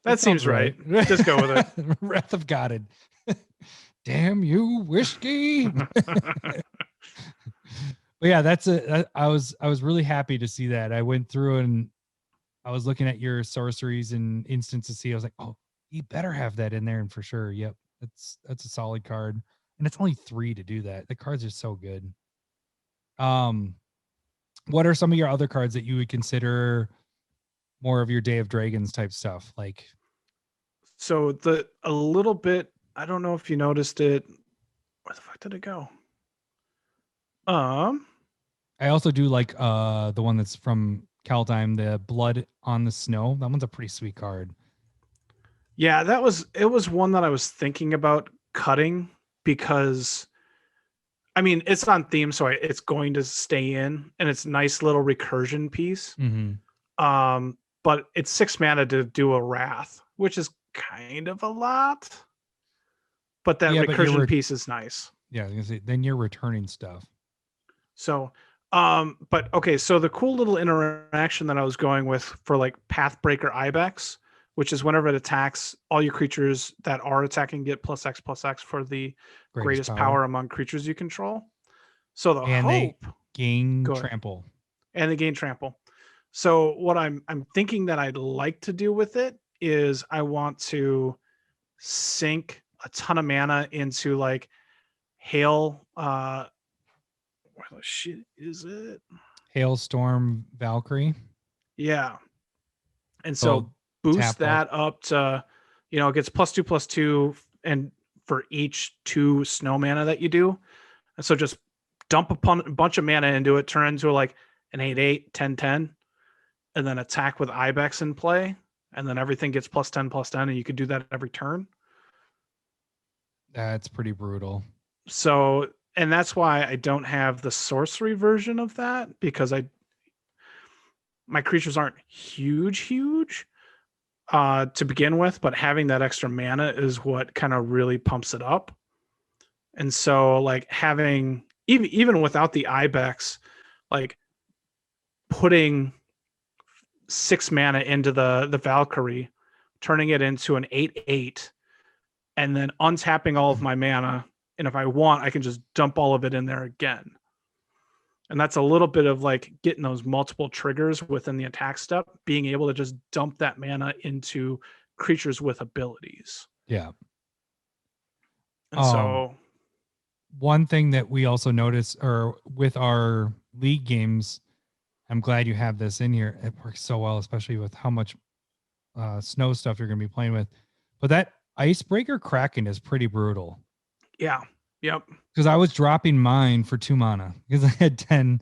right. Just go with it. Wrath of Godded. Damn you, whiskey. But yeah, I was really happy to see that. I went through and I was looking at your sorceries and instants to see. I was like, oh, you better have that in there, and for sure. Yep, that's a solid card. And it's only 3 to do that. The cards are so good. What are some of your other cards that you would consider more of your Day of Dragons type stuff? Like, so a little bit, I don't know if you noticed it. Where the fuck did it go? I also do like the one that's from Kaldheim, the Blood on the Snow. That one's a pretty sweet card. Yeah, it was one that I was thinking about cutting because I mean, it's on theme, so it's going to stay in, and it's a nice little recursion piece. But it's 6 mana to do a Wrath, which is kind of a lot. But that recursion piece is nice. Yeah, I was gonna say, then you're returning stuff. So, but okay, so the cool little interaction that I was going with for like Pathbreaker Ibex, which is whenever it attacks, all your creatures that are attacking get +X/+X for the greatest power among creatures you control. So they gain trample. And they gain trample. So what I'm thinking that I'd like to do with it is I want to sink a ton of mana into like Hail. Where the shit is it? Hailstorm Valkyrie. Yeah. And so boost that up to, it gets +2/+2 and for each 2 snow mana that you do. And so just dump a bunch of mana into it, turn into like an 8/8, 10/10, and then attack with Ibex in play. And then everything gets +10/+10, and you could do that every turn. That's pretty brutal. So, and that's why I don't have the sorcery version of that, because my creatures aren't huge to begin with, but having that extra mana is what kind of really pumps it up. And so like having even without the Ibex, like putting 6 mana into the Valkyrie, turning it into an 8/8, and then untapping all of my mana. And if I want, I can just dump all of it in there again. And that's a little bit of like getting those multiple triggers within the attack step, being able to just dump that mana into creatures with abilities. Yeah. And so one thing that we also notice, or with our league games, I'm glad you have this in here. It works so well, especially with how much snow stuff you're going to be playing with. But that Icebreaker Kraken is pretty brutal. Yeah. Yep. Because I was dropping mine for 2 mana because I had 10.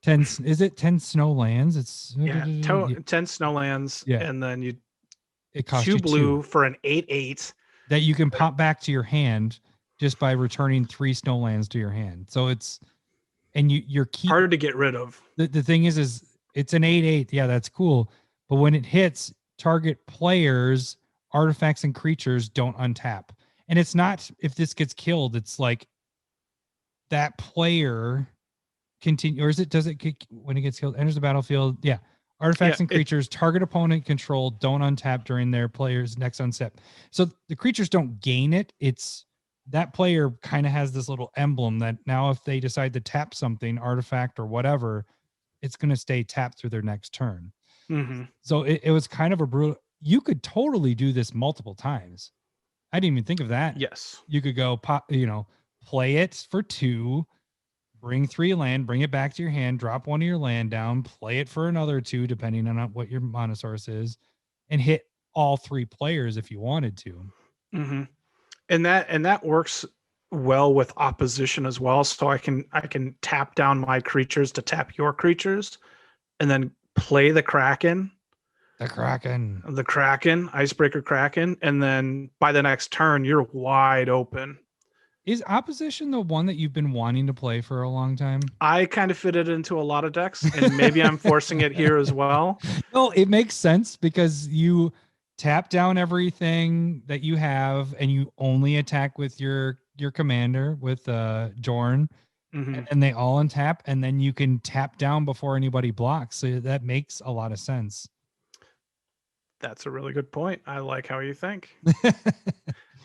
Is it 10 snow lands? It's 10 snow lands. Yeah. And then it costs 2 you blue for an 8/8 that you can pop back to your hand just by returning 3 snow lands to your hand. So you're hard to get rid of. The thing is it's an 8/8. Yeah, that's cool. But when it hits, target players, artifacts, and creatures don't untap. And it's not if this gets killed, it's like that player continue, or does it when it gets killed, enters the battlefield? Yeah. Artifacts and creatures, target opponent control, don't untap during their player's next unstep. So the creatures don't gain it. It's that player kind of has this little emblem that now if they decide to tap something, artifact or whatever, it's going to stay tapped through their next turn. Mm-hmm. So it was kind of a brutal. You could totally do this multiple times. I didn't even think of that. Yes. You could go play it for 2, bring 3 land, bring it back to your hand, drop 1 of your land down, play it for another 2, depending on what your mana source is, and hit all 3 players if you wanted to. Mm-hmm. And that works well with opposition as well. So I can tap down my creatures to tap your creatures, and then play the Kraken. The Kraken, Icebreaker Kraken, and then by the next turn, you're wide open. Is opposition the one that you've been wanting to play for a long time? I kind of fit it into a lot of decks, and maybe I'm forcing it here as well. No, it makes sense because you tap down everything that you have, and you only attack with your commander with Jorn, and they all untap, and then you can tap down before anybody blocks. So that makes a lot of sense. That's a really good point. I like how you think.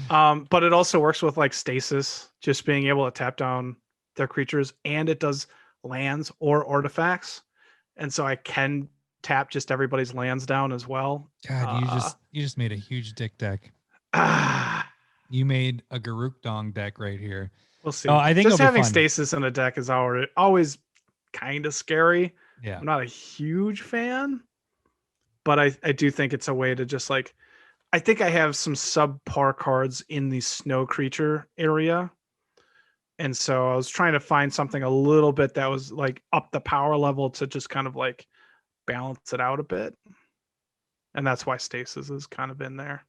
But it also works with like stasis, just being able to tap down their creatures, and it does lands or artifacts. And so I can tap just everybody's lands down as well. God, you just made a huge dick deck. You made a Garuk Dong deck right here. We'll see. I think just having stasis in a deck is always kind of scary. Yeah. I'm not a huge fan, but I do think it's a way to just like, I think I have some subpar cards in the snow creature area. And so I was trying to find something a little bit that was like up the power level to just kind of like balance it out a bit. And that's why stasis is kind of in there.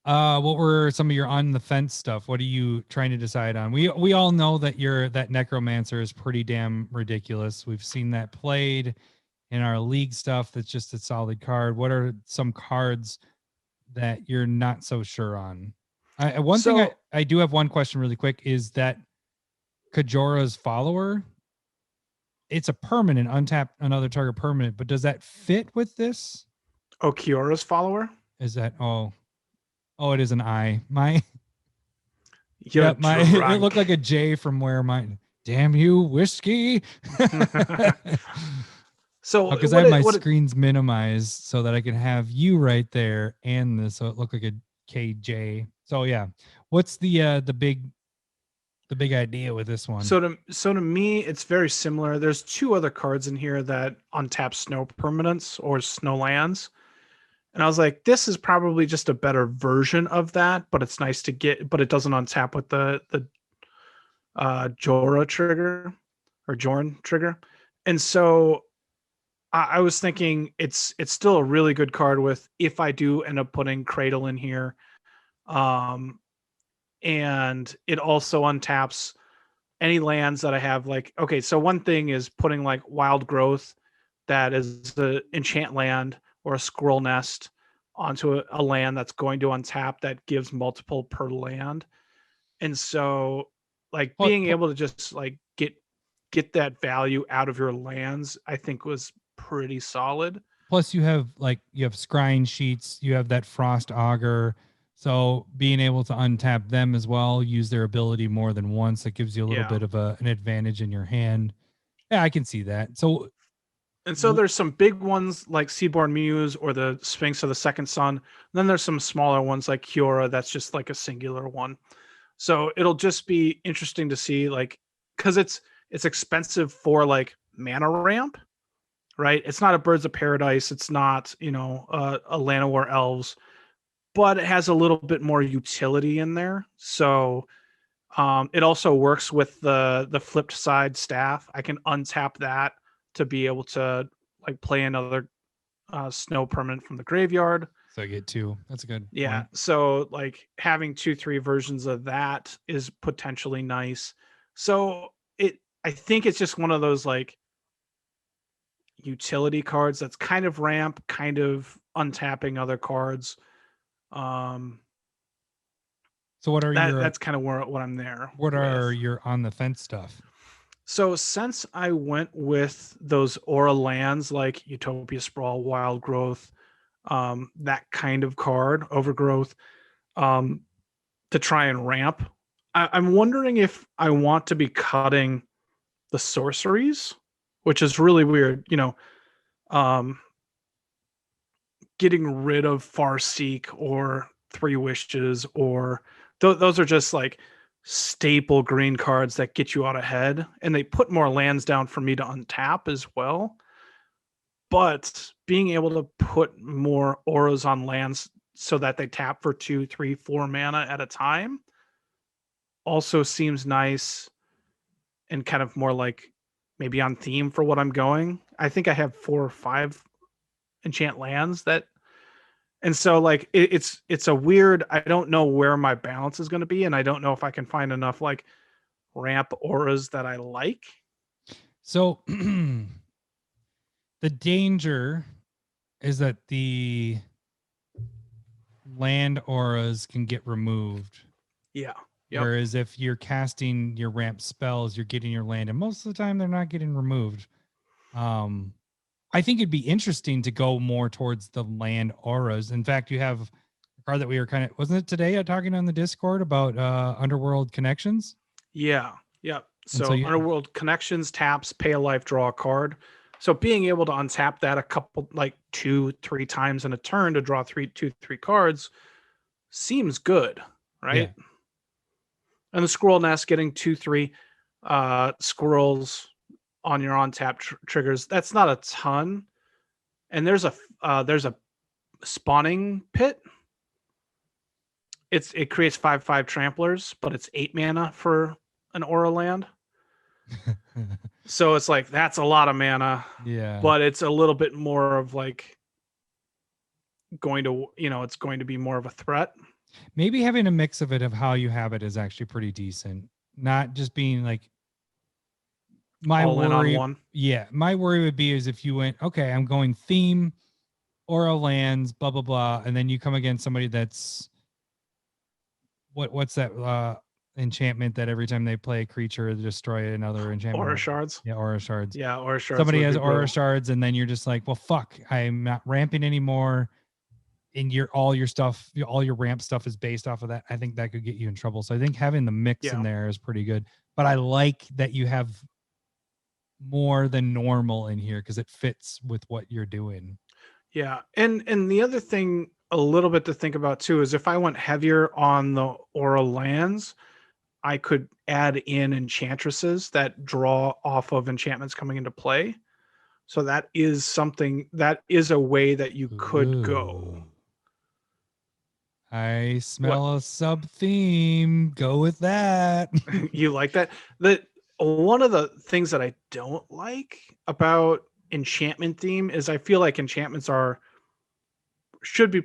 What were some of your on the fence stuff? What are you trying to decide on? We all know that that Necromancer is pretty damn ridiculous. We've seen that played in our league stuff. That's just a solid card. What are some cards that you're not so sure on? I do have one question really quick, is that Kajora's Follower. It's a permanent, untap another target permanent, but does that fit with this? Oh, Kiora's Follower? Is that it is an I. It looked like a J from where mine. Damn you, whiskey. So because I have my screens minimized so that I can have you right there and this, so it looked like a KJ. So yeah, what's the big idea with this one? So to me, it's very similar. There's 2 other cards in here that untap snow permanents or snow lands. And I was like, this is probably just a better version of that, but it's nice to get, but it doesn't untap with the Jorah trigger or Jorn trigger. And so I was thinking it's still a really good card with, if I do end up putting Cradle in here. And it also untaps any lands that I have. Like, okay, so one thing is putting like Wild Growth, that is the enchant land, or a Squirrel Nest onto a land that's going to untap that gives multiple per land. And so like being able to just like get that value out of your lands, I think was pretty solid. Plus you have scrying sheets, you have that Frost Augur. So being able to untap them as well, use their ability more than once, it gives you a little bit of an advantage in your hand. Yeah, I can see that. So there's some big ones like Seaborn Muse or the Sphinx of the Second Sun. And then there's some smaller ones like Kiora that's just like a singular one. So it'll just be interesting to see, like, because it's expensive for like mana ramp, right? It's not a Birds of Paradise. It's not, a Llanowar Elves, but it has a little bit more utility in there. So it also works with the flipped side staff. I can untap that to be able to like play another snow permanent from the graveyard. So I get 2. That's a good point. So like having 2-3 versions of that is potentially nice. So I think it's just one of those like utility cards that's kind of ramp, kind of untapping other cards. So what are that's kind of what I'm there. What are your on the fence stuff? So since I went with those aura lands like Utopia Sprawl, Wild Growth, that kind of card, Overgrowth, to try and ramp, I'm wondering if I want to be cutting the sorceries, which is really weird, getting rid of Farseek or 3 Wishes, or those are just like staple green cards that get you out ahead, and they put more lands down for me to untap as well. But being able to put more auras on lands so that they tap for 2, 3, 4 mana at a time also seems nice and kind of more like maybe on theme for what I'm going. I think I have 4 or 5 enchant lands and so like it's a weird, I don't know where my balance is going to be, and I don't know if I can find enough like ramp auras that I like. So the danger is that the land auras can get removed. Yeah. Yep. Whereas if you're casting your ramp spells, you're getting your land, and most of the time they're not getting removed. I think it'd be interesting to go more towards the land auras. In fact, you have a card that we were wasn't it today talking on the Discord about Underworld Connections? Yeah. Yep. So Underworld Connections taps, pay a life, draw a card. So being able to untap that a couple, like 2-3 times in a turn to draw 3 cards seems good, right? Yeah. And the Squirrel Nest getting 2-3 squirrels on your on-tap triggers, that's not a ton. And there's a spawning pit. It creates 5/5 tramplers, but it's 8 mana for an aura land. So it's like that's a lot of mana. Yeah. But it's a little bit more of like going to, it's going to be more of a threat. Maybe having a mix of it, of how you have it, is actually pretty decent. Not just being like my all worry. In on one. Yeah, my worry would be is if you went, okay, I'm going theme, aura lands, blah blah blah, and then you come against somebody that's what's that enchantment that every time they play a creature they destroy another enchantment? Aura shards. Yeah, aura shards. Yeah, aura shards. Somebody has aura shards, and then you're just like, well, fuck, I'm not ramping anymore. And all your ramp stuff is based off of that. I think that could get you in trouble. So I think having the mix in there is pretty good. But I like that you have more than normal in here because it fits with what you're doing. Yeah. And the other thing a little bit to think about too is if I went heavier on the aura lands, I could add in enchantresses that draw off of enchantments coming into play. So that is something, that is a way that you could go. I smell a sub theme. Go with that. You like that? One of the things that I don't like about enchantment theme is I feel like enchantments should be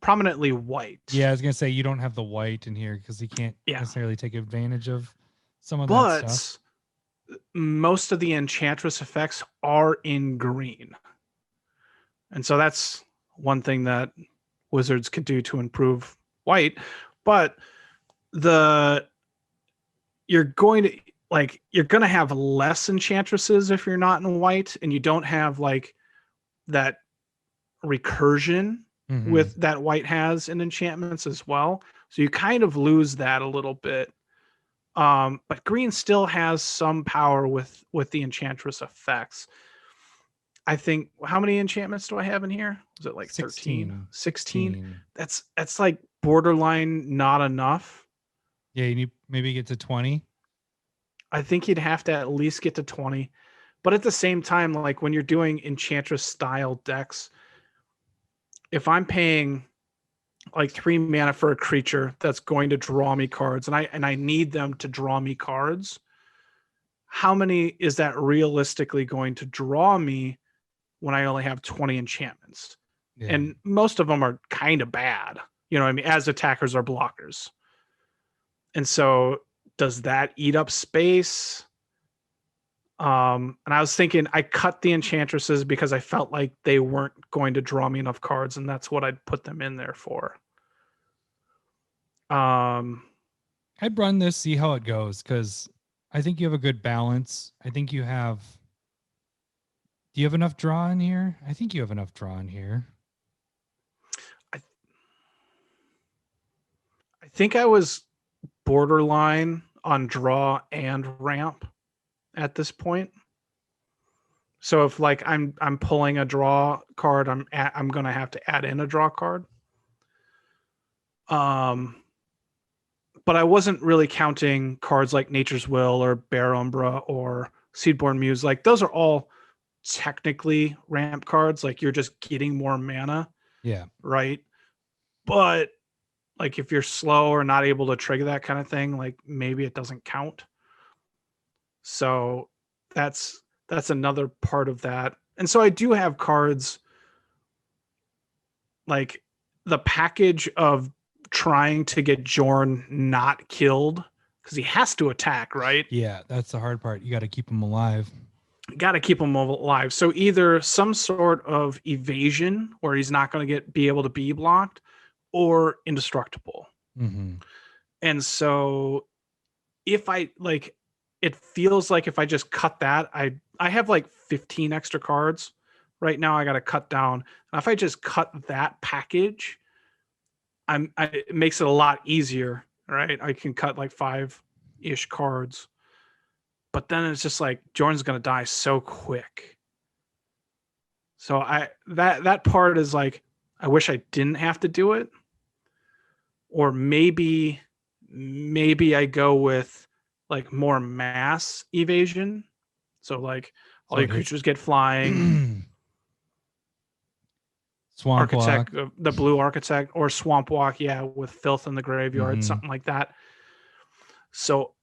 prominently white. Yeah, I was gonna say you don't have the white in here because you can't necessarily take advantage of some of that stuff. But most of the enchantress effects are in green, and so that's one thing that Wizards could do to improve white. But the you're going to have less enchantresses if you're not in white, and you don't have like that recursion with that white has in enchantments as well. So you kind of lose that a little bit. But green still has some power with the enchantress effects. I think, how many enchantments do I have in here? Is it like 13? 16? That's like borderline not enough. Yeah, you need maybe get to 20. I think you'd have to at least get to 20. But at the same time, like when you're doing enchantress style decks, if I'm paying like 3 mana for a creature that's going to draw me cards, and I need them to draw me cards, how many is that realistically going to draw me when I only have 20 enchantments? Yeah. And most of them are kind of bad, you know what I mean, as attackers or blockers. And so does that eat up space? And I was thinking I cut the enchantresses because I felt like they weren't going to draw me enough cards, and that's what I'd put them in there for. I'd run this, see how it goes, because I think you have a good balance. I think you have. Do you have enough draw in here? I think you have enough draw in here. I think I was borderline on draw and ramp at this point. So if like I'm pulling a draw card, I'm going to have to add in a draw card. But I wasn't really counting cards like Nature's Will or Bear Umbra or Seedborn Muse. Like those are all technically ramp cards. Like you're just getting more mana. Yeah. Right. But like if you're slow or not able to trigger that kind of thing, like maybe it doesn't count. So that's another part of that. And so I do have cards like the package of trying to get Jorn not killed because he has to attack, right? Yeah, that's the hard part. You got to keep him alive. Got to keep him alive. So either some sort of evasion where he's not going to be able to be blocked, or indestructible. Mm-hmm. And so if I like, it feels like if I just cut that, I have like 15 extra cards right now. I got to cut down. And if I just cut that package, it makes it a lot easier, right? I can cut like 5-ish cards, but then it's just like Jorn's going to die so quick. So that part is like, I wish I didn't have to do it. Or maybe I go with like more mass evasion. So like all your creatures get flying. Swamp Architect, Walk. the blue Architect, or Swamp Walk, yeah, with Filth in the Graveyard, something like that. So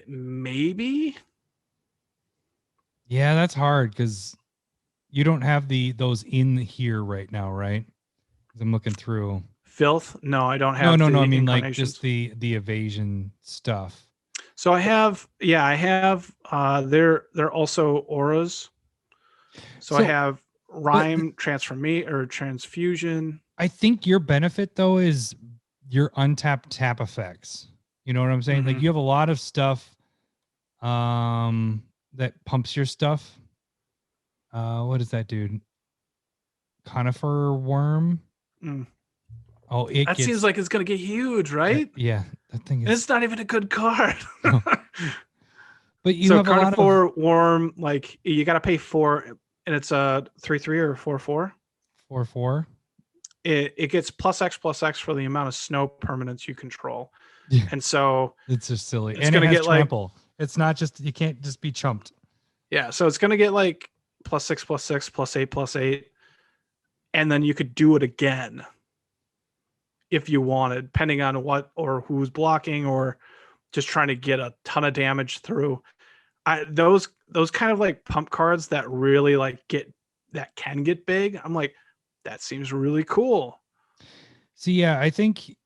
maybe. Yeah, that's hard because you don't have those in here right now, right? I'm looking through. Filth? No, I don't have. No. I mean, like just the evasion stuff. So I have. They're also auras. So I have Rhyme, Transfusion. I think your benefit though is your untapped tap effects. You know what I'm saying? Mm-hmm. Like you have a lot of stuff that pumps your stuff. What is that, dude? Conifer Worm? Oh, that seems like it's gonna get huge, right? Yeah, that thing is. It's not even a good card. No. But you have Conifer Worm, like you got to pay 4, and it's a 3/3 or 4/4. 4/4. It gets +X for the amount of snow permanents you control, and so it's just silly. It's gonna get trample. Like, it's not just you can't just be chumped. Yeah, so it's gonna get like +6, +6, +8, and then you could do it again if you wanted, depending on what or who's blocking, or just trying to get a ton of damage through. Those kind of like pump cards that really like can get big. I'm like, that seems really cool. So yeah, I think.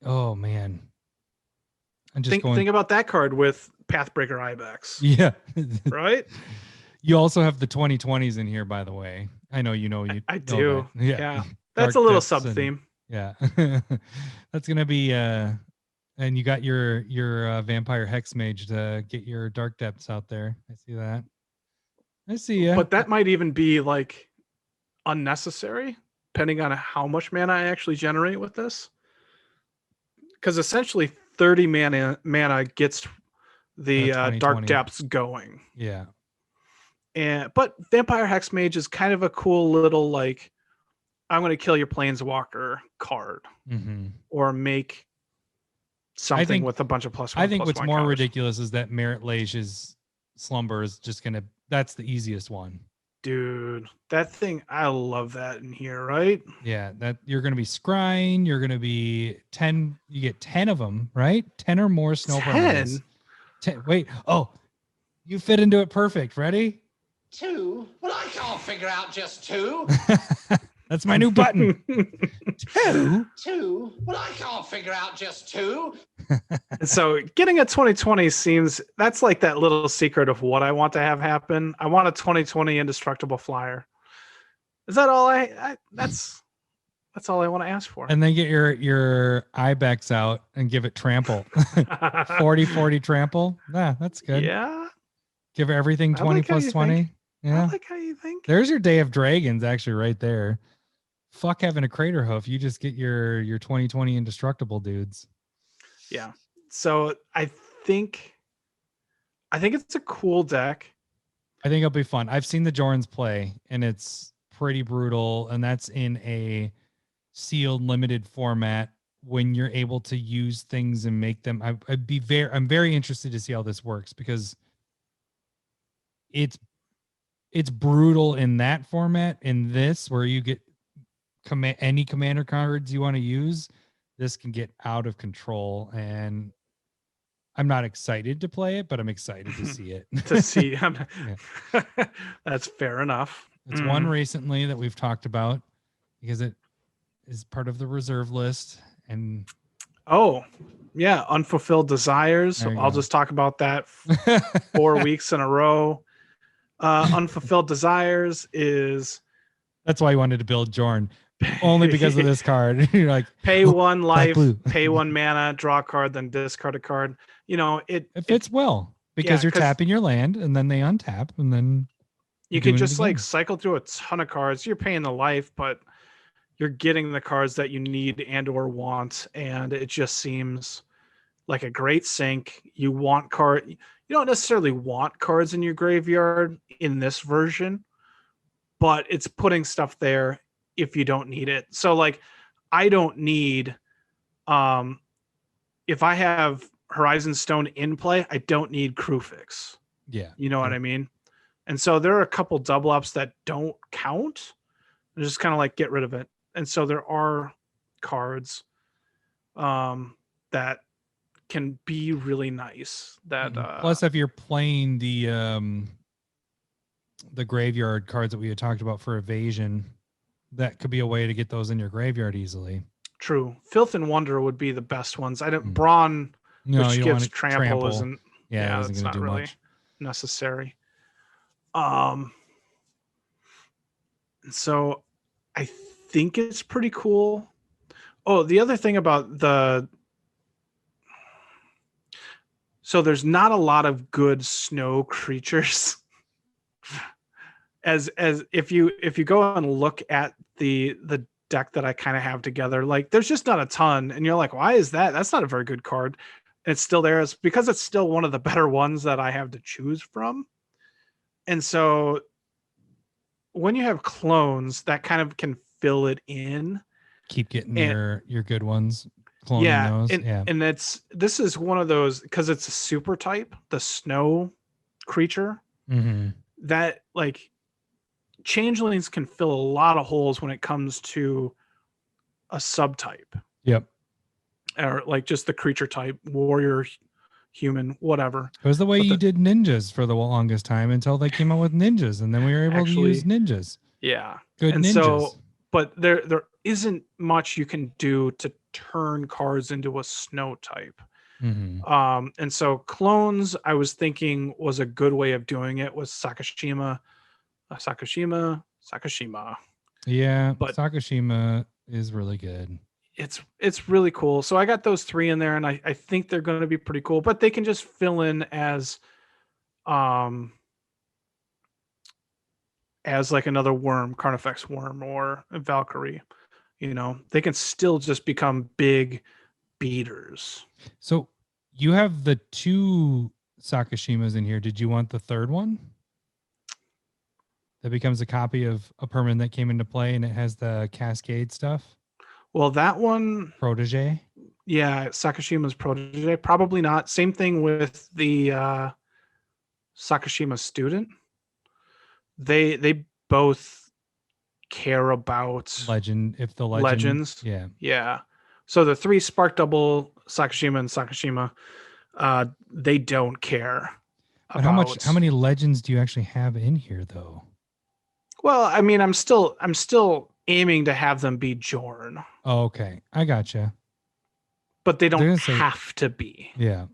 Oh man, I'm just think about that card with Pathbreaker Ibex. Yeah, right. You also have the 2020s in here, by the way. I know you know you. I do. Yeah. That's a little sub theme. Yeah, that's gonna be. And you got your vampire hex mage to get your dark depths out there. I see that. I see ya. But that might even be like unnecessary, depending on how much mana I actually generate with this. Because essentially 30 mana gets the dark depths going. Yeah. But Vampire Hexmage is kind of a cool little like, I'm going to kill your Planeswalker card, or make something with a bunch of +1. I think what's more counters. ridiculous is that Merit Lage's Slumber is just gonna. That's the easiest one. Dude, that thing, I love that in here, right? Yeah, that you're gonna be scrying. You're gonna be 10. You get 10 of them, right? 10 or more snow permanents. 10. Wait. Oh, you fit into it perfect. Ready? 2? Well, I can't figure out just 2. That's my new button. 2? 2? Well, I can't figure out just 2. So getting a 2020 seems, that's like that little secret of what I want to have happen. I want a 2020 indestructible flyer. Is that all that's all I want to ask for. And then get your Ibex out and give it trample. 40-40 trample. Yeah, that's good. Yeah. Give everything 20 like plus 20. Think. Yeah. I like how you think. There's your Day of Dragons actually right there. Fuck having a crater hoof. You just get your 2020 indestructible dudes. Yeah. So I think it's a cool deck. I think it'll be fun. I've seen the Jorns play and it's pretty brutal. And that's in a sealed limited format when you're able to use things and make them. I'm very interested to see how this works because it's brutal in that format. In this, where you get any commander cards you want to use, this can get out of control. And I'm not excited to play it, but I'm excited to see it. That's fair enough. It's one recently that we've talked about because it is part of the reserve list. And Unfulfilled Desires. I'll just talk about that 4 weeks in a row. Unfulfilled Desires is, that's why you wanted to build Jorn, only because of this card. You're like, pay 1 life, pay 1 mana, draw a card, then discard a card. You know, it fits well because you're tapping your land and then they untap and then you can just like cycle through a ton of cards. You're paying the life, but you're getting the cards that you need and or want, and it just seems like a great sync. You don't necessarily want cards in your graveyard in this version, but it's putting stuff there if you don't need it. So like, I don't need, if I have Horizon Stone in play, I don't need Crewfix. Yeah. You know what I mean? And so there are a couple double ups that don't count. Just kind of like get rid of it. And so there are cards that can be really nice. That plus, if you're playing the graveyard cards that we had talked about for evasion, that could be a way to get those in your graveyard easily. True. Filth and Wonder would be the best ones. I don't Brawn, which gives trample, isn't. Yeah, it's not really much. Necessary. So I think it's pretty cool. Oh, the other thing about so there's not a lot of good snow creatures. As if you go and look at the deck that I kind of have together, like there's just not a ton, and you're like, why is that? That's not a very good card. And it's still there. It's because it's still one of the better ones that I have to choose from. And so when you have clones, that kind of can fill it in. Keep getting your good ones. Cloning those. And this is one of those, because it's a super type, the snow creature, that like changelings can fill a lot of holes when it comes to a subtype. Yep. Or like just the creature type, warrior, human, whatever. It was the way you did ninjas for the longest time until they came out with ninjas, and then we were able to use ninjas. Yeah. Good and ninjas. So, but there isn't much you can do to turn cards into a snow type. And so clones, I was thinking, was a good way of doing it was Sakashima. Yeah, but Sakashima is really good. it's really cool. So I got those 3 in there, and I think they're going to be pretty cool. But they can just fill in as like another worm, Carnifex worm or a Valkyrie. They can still just become big beaters. So you have the 2 Sakashimas in here. Did you want the 3rd one? That becomes a copy of a permanent that came into play, and it has the cascade stuff. Well, that one, Protege. yeah, Sakashima's protege. Probably not. Same thing with the Sakashima student. They both care about Legend, if the legends. Yeah. Yeah. So the 3 Spark Double Sakashima and Sakashima, they don't care. But how many legends do you actually have in here, though? Well, I mean, I'm still aiming to have them be Jorn. Oh, okay. I gotcha. But they don't have to be. Yeah.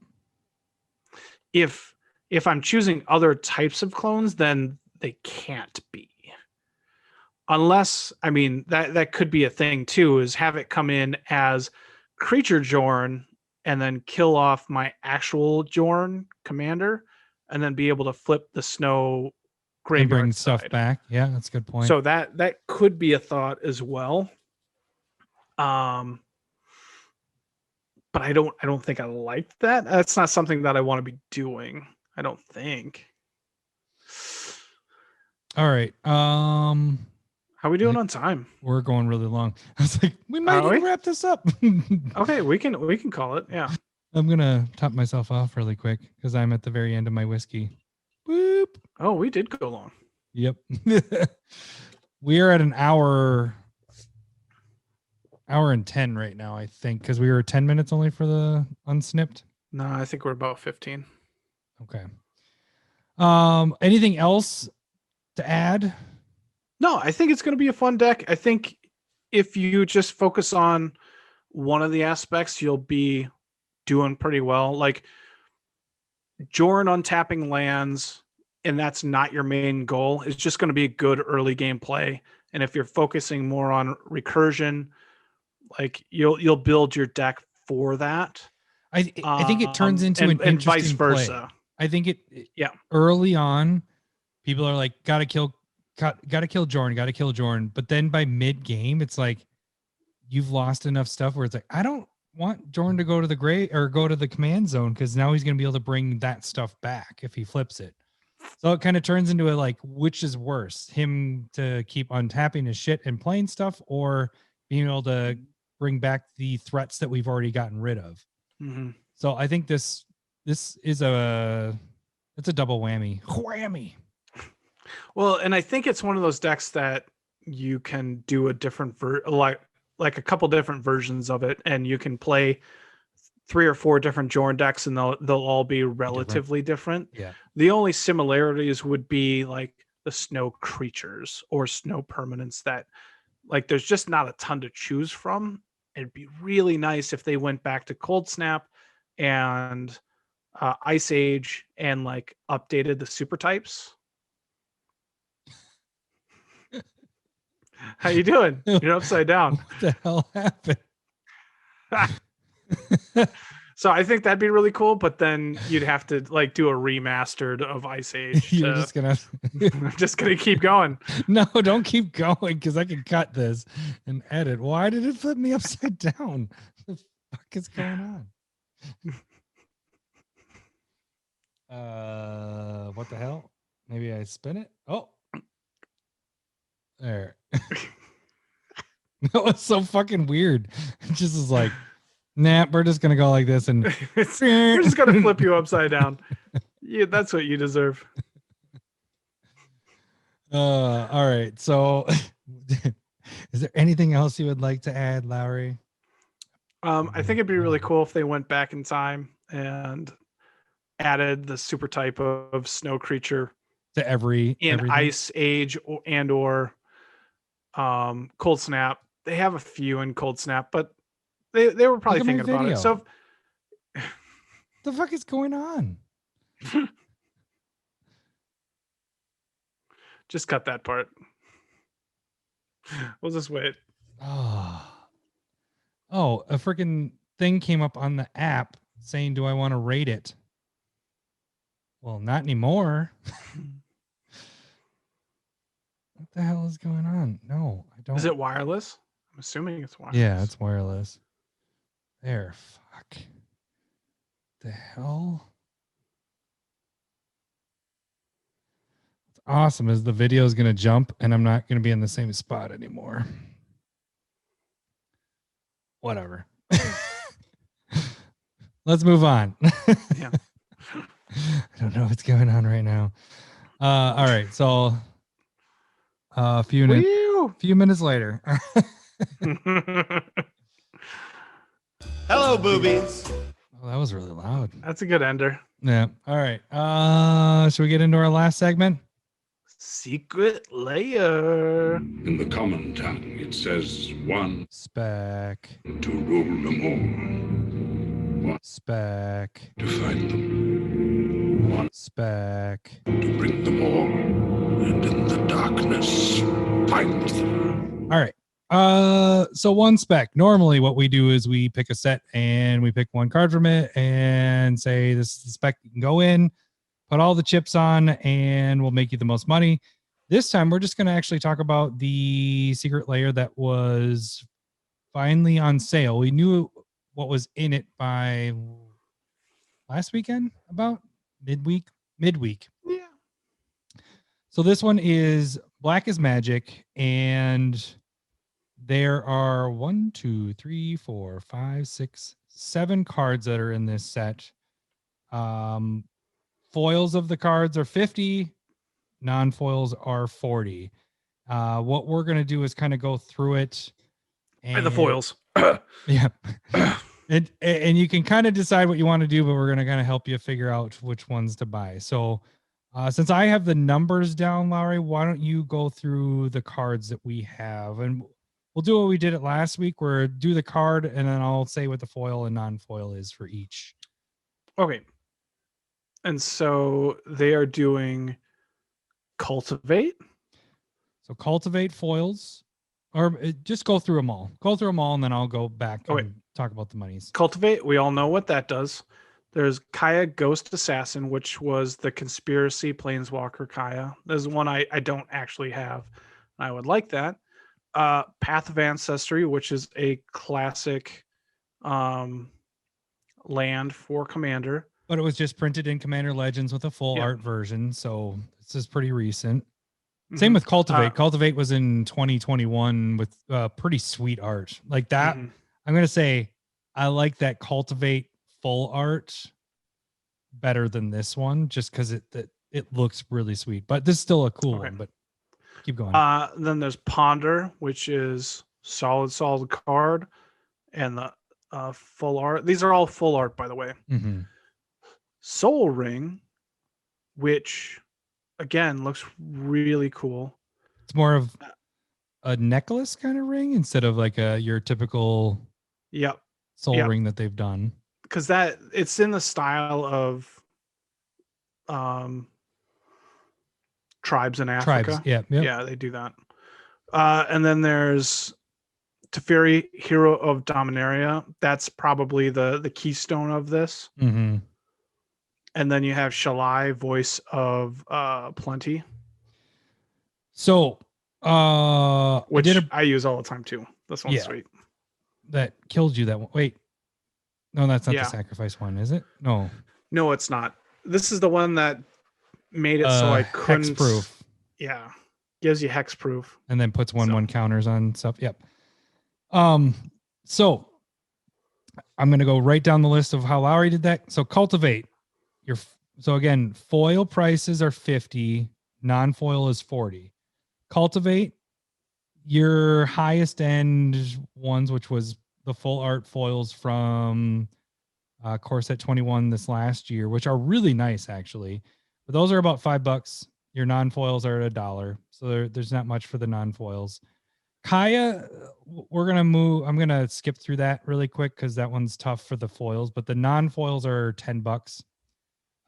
If I'm choosing other types of clones, then they can't be. Unless, I mean, that could be a thing too, is have it come in as creature Jorn and then kill off my actual Jorn commander and then be able to flip the snow graveyard and bring stuff side back. Yeah, that's a good point. So that could be a thought as well. But I don't think I like that. That's not something that I want to be doing, I don't think. All right. How are we doing on time? We're going really long. I was like, we might even wrap this up. Okay, we can call it. Yeah. I'm gonna top myself off really quick because I'm at the very end of my whiskey. Boop. Oh, we did go long. Yep. We are at an hour and 10 right now, I think, because we were 10 minutes only for the unsnipped. No, I think we're about 15. Okay. Anything else to add? No, I think it's going to be a fun deck. I think if you just focus on one of the aspects, you'll be doing pretty well. Like Jorn untapping lands, and that's not your main goal. It's just going to be a good early game play. And if you're focusing more on recursion, like you'll build your deck for that. I think it turns into an interesting vice versa. Play. I think it yeah. Early on, people are like, gotta kill Jorn. But then by mid game, it's like you've lost enough stuff where it's like, I don't want Jorn to go to the gray or go to the command zone because now he's gonna be able to bring that stuff back if he flips it. So it kind of turns into a like, which is worse, him to keep untapping his shit and playing stuff, or being able to bring back the threats that we've already gotten rid of. Mm-hmm. So I think this is it's a double whammy. Well, and I think it's one of those decks that you can do a different like a couple different versions of it, and you can play 3 or 4 different Jorn decks, and they'll all be relatively different. Yeah. The only similarities would be like the snow creatures or snow permanents that, like, there's just not a ton to choose from. It'd be really nice if they went back to Cold Snap and Ice Age and like updated the super types. How you doing? You're upside down. What the hell happened? So I think that'd be really cool, but then you'd have to like do a remastered of Ice Age. You're just gonna I'm just gonna keep going. No, don't keep going because I can cut this and edit. Why did it flip me upside down? What the fuck is going on? What the hell? Maybe I spin it. Oh, there. That was so fucking weird. It just is like, nah, we're just gonna go like this, and we're just gonna flip you upside down. Yeah, that's what you deserve. All right. So, is there anything else you would like to add, Lowry? I think it'd be really cool if they went back in time and added the super type of snow creature to everything? Ice Age or Cold Snap. They have a few in Cold Snap, but they were probably thinking about it. So the fuck is going on? Just cut that part. We'll just wait. Oh. Oh, a freaking thing came up on the app saying, do I want to rate it? Well, not anymore. What the hell is going on? No, I don't. Is it wireless? I'm assuming it's wireless. Yeah, it's wireless. There, fuck. The hell? What's awesome is the video is going to jump and I'm not going to be in the same spot anymore. Whatever. Let's move on. Yeah. I don't know what's going on right now. All right, so a few minutes later. Hello, boobies. Oh, that was really loud. That's a good ender. Yeah. All right. Should we get into our last segment? Secret Lair. In the common tongue, it says one Spec. to rule them all, one Spec. to fight them, one Spec. to bring them all, and in the darkness find them. All right. So one spec. Normally what we do is we pick a set and we pick one card from it and say this is the spec you can go in, put all the chips on, and we'll make you the most money. This time we're just going to actually talk about the Secret Lair that was finally on sale. We knew what was in it by last weekend, about midweek. Yeah. So this one is Black is Magic, and there are 1, 2, 3, 4, 5, 6, 7 cards that are in this set. Foils of the cards are 50, non-foils are 40. What we're going to do is kind of go through it. And the foils. Yeah. And you can kind of decide what you want to do, but we're going to kind of help you figure out which ones to buy. So since I have the numbers down, Lowry, why don't you go through the cards that we have? And we'll do what we did it last week, where do the card, and then I'll say what the foil and non-foil is for each. Okay. And so they are doing Cultivate. So Cultivate foils, or just go through them all. Go through them all, and then I'll go back and talk about the monies. Cultivate, we all know what that does. There's Kaya Ghost Assassin, which was the Conspiracy Planeswalker Kaya. There's one I don't actually have. I would like that. Path of Ancestry, which is a classic land for Commander. But it was just printed in Commander Legends with a full art version, so this is pretty recent. Same with Cultivate. Cultivate was in 2021 with pretty sweet art. Like that, I'm going to say I like that Cultivate full art better than this one, just because it looks really sweet. But this is still a cool one, but keep going. Then there's Ponder, which is solid card, and the full art. These are all full art, by the way. Soul Ring, which again looks really cool. It's more of a necklace kind of ring instead of like your typical soul ring that they've done. Because that it's in the style of tribes in Africa. Yeah, they do that. And then there's Teferi, Hero of Dominaria. That's probably the keystone of this. And then you have Shalai, Voice of Plenty. So, which I use all the time too. This one's sweet. That killed you. That one. Wait, no, that's not the sacrifice one, is it? No, it's not. This is the one that made it so I couldn't. Hexproof. Yeah, gives you hexproof, and then puts 1/1 counters on stuff. Yep. So I'm gonna go right down the list of how Lowry did that. So Cultivate. So again, foil prices are 50, non-foil is 40. Cultivate, your highest end ones, which was the full art foils from Core Set 21 this last year, which are really nice actually. But those are about $5. Your non-foils are at $1. So there's not much for the non-foils. Kaya, we're going to move. I'm going to skip through that really quick because that one's tough for the foils, but the non-foils are $10.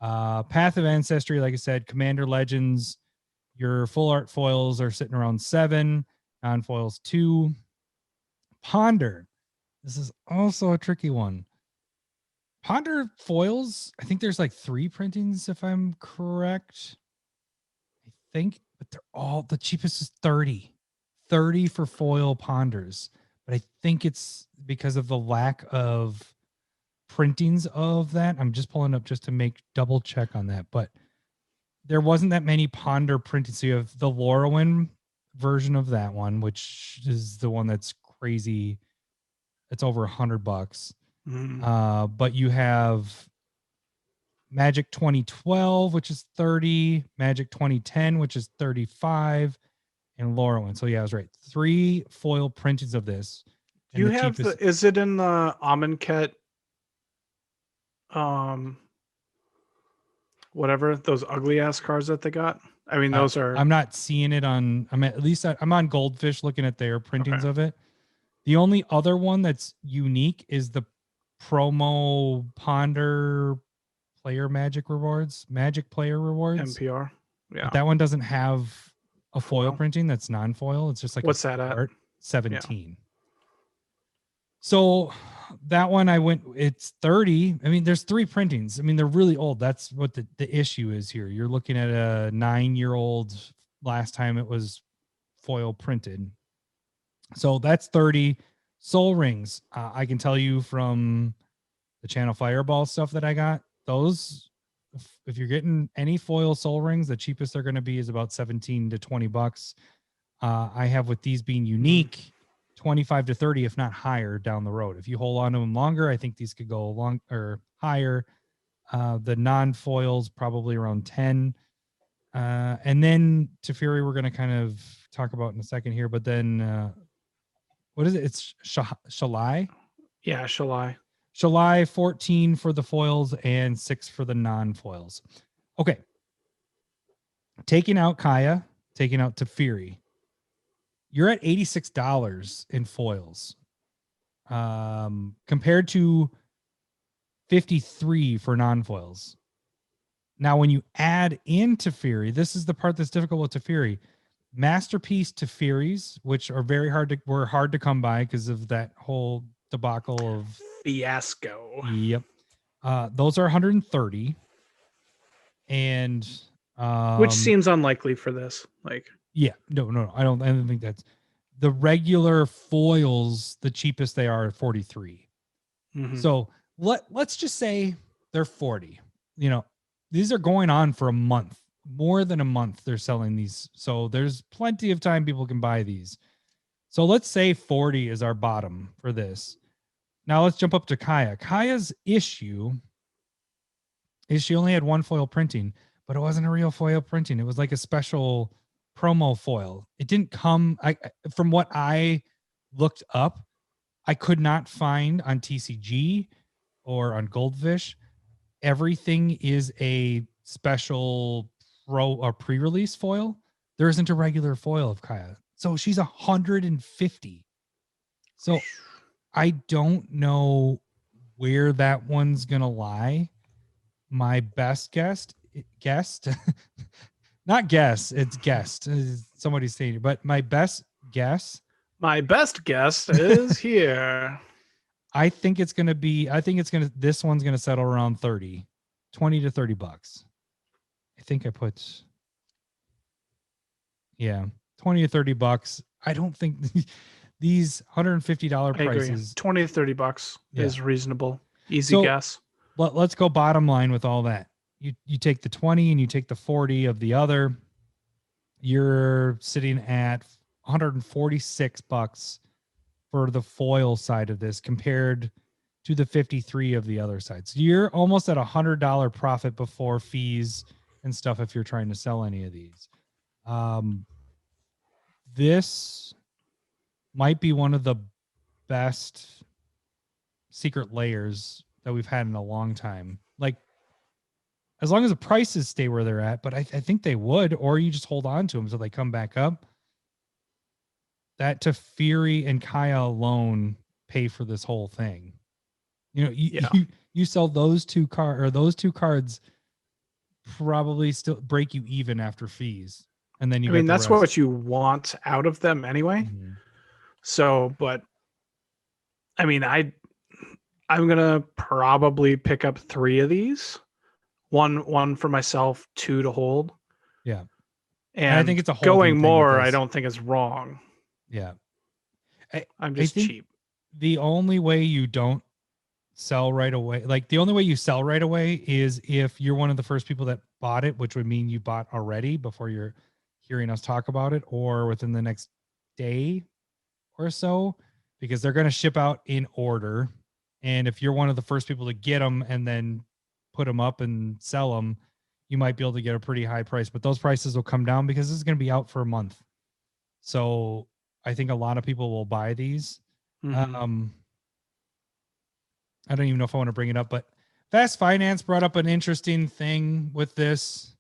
Path of Ancestry, like I said, Commander Legends, your full art foils are sitting around $7, non-foils $2. Ponder, This is also a tricky one. Ponder foils, I think there's like 3 printings if I'm correct. I think, but they're all, the cheapest is 30. 30 for foil ponders. But I think it's because of the lack of printings of that. I'm just pulling up just to make double check on that. But there wasn't that many ponder printings. So you have the Lorwyn version of that one, which is the one that's crazy. It's over $100. But you have Magic 2012, which is 30, Magic 2010, which is 35, and Lorwyn. So yeah, I was right. 3 foil printings of this. Do you have cheapest... is it in the Amonkhet? Whatever, those ugly ass cards that they got. I mean, those are. I'm not seeing it on. I'm on Goldfish looking at their printings of it. The only other one that's unique is the promo Ponder player Magic player rewards. MPR. Yeah. But that one doesn't have a foil printing that's non-foil. It's just like what's that at? 17. Yeah. So that one it's 30. I mean, there's 3 printings. I mean, they're really old. That's what the issue is here. You're looking at a 9-year-old last time it was foil printed. So that's 30. Soul Rings. I can tell you from the Channel Fireball stuff that I got, those, if you're getting any foil Soul Rings, the cheapest they're going to be is about $17 to $20. I have, with these being unique, 25 to 30, if not higher, down the road. If you hold on to them longer, I think these could go long or higher. The non-foils probably around 10. And then Teferi, we're going to kind of talk about in a second here. But then, what is it? It's Shalai. Yeah, Shalai. Shalai, 14 for the foils and 6 for the non-foils. Okay. Taking out Kaya, taking out Teferi. You're at $86 in foils, compared to $53 for non-foils. Now, when you add in Teferi, this is the part that's difficult with Teferi. Masterpiece Teferis, which are were hard to come by because of that whole debacle of fiasco. Yep. Those are 130, and which seems unlikely for this. Like. Yeah, no. I don't think that's the regular foils. The cheapest they are 43. So let's just say they're 40. You know, these are going on for a month, more than a month. They're selling these, so there's plenty of time people can buy these. So let's say 40 is our bottom for this. Now let's jump up to Kaya. Kaya's issue is she only had 1 foil printing, but it wasn't a real foil printing. It was like a special promo foil. It didn't come, from what I looked up, I could not find on TCG or on Goldfish. Everything is a special pre-release foil. There isn't a regular foil of Kaya. So she's 150. So I don't know where that one's gonna lie. My best guest not guess, it's guest. Somebody's saying it, but my best guess is here. I think this one's going to settle around 20 to $30. I think I put, 20 to $30. I don't think these $150 prices. 20 to $30 is reasonable. Easy guess. Let's go bottom line with all that. You take the 20 and you take the 40 of the other, you're sitting at $146 for the foil side of this compared to the 53 of the other side. So you're almost at $100 profit before fees and stuff if you're trying to sell any of these. This might be one of the best secret layers that we've had in a long time. Like, as long as the prices stay where they're at, but I think they would, or you just hold on to them until they come back up. That Teferi and Kaya alone pay for this whole thing. You know, you sell those two cards probably still break you even after fees. And then that's what you want out of them anyway. So, but I mean, I'm gonna probably pick up 3 of these. One for myself, 2 to hold. Yeah. And I think it's a going holding thing with more, I this. don't think is wrong. Yeah. I'm just think cheap. The only way you don't sell right away, like the only way you sell right away is if you're one of the first people that bought it, which would mean you bought already before you're hearing us talk about it, or within the next day or so, because they're going to ship out in order. And if you're one of the first people to get them and then put them up and sell them, you might be able to get a pretty high price, but those prices will come down because this is going to be out for a month. So I think a lot of people will buy these. Mm-hmm. I don't even know if I want to bring it up, but Fast Finance brought up an interesting thing with this.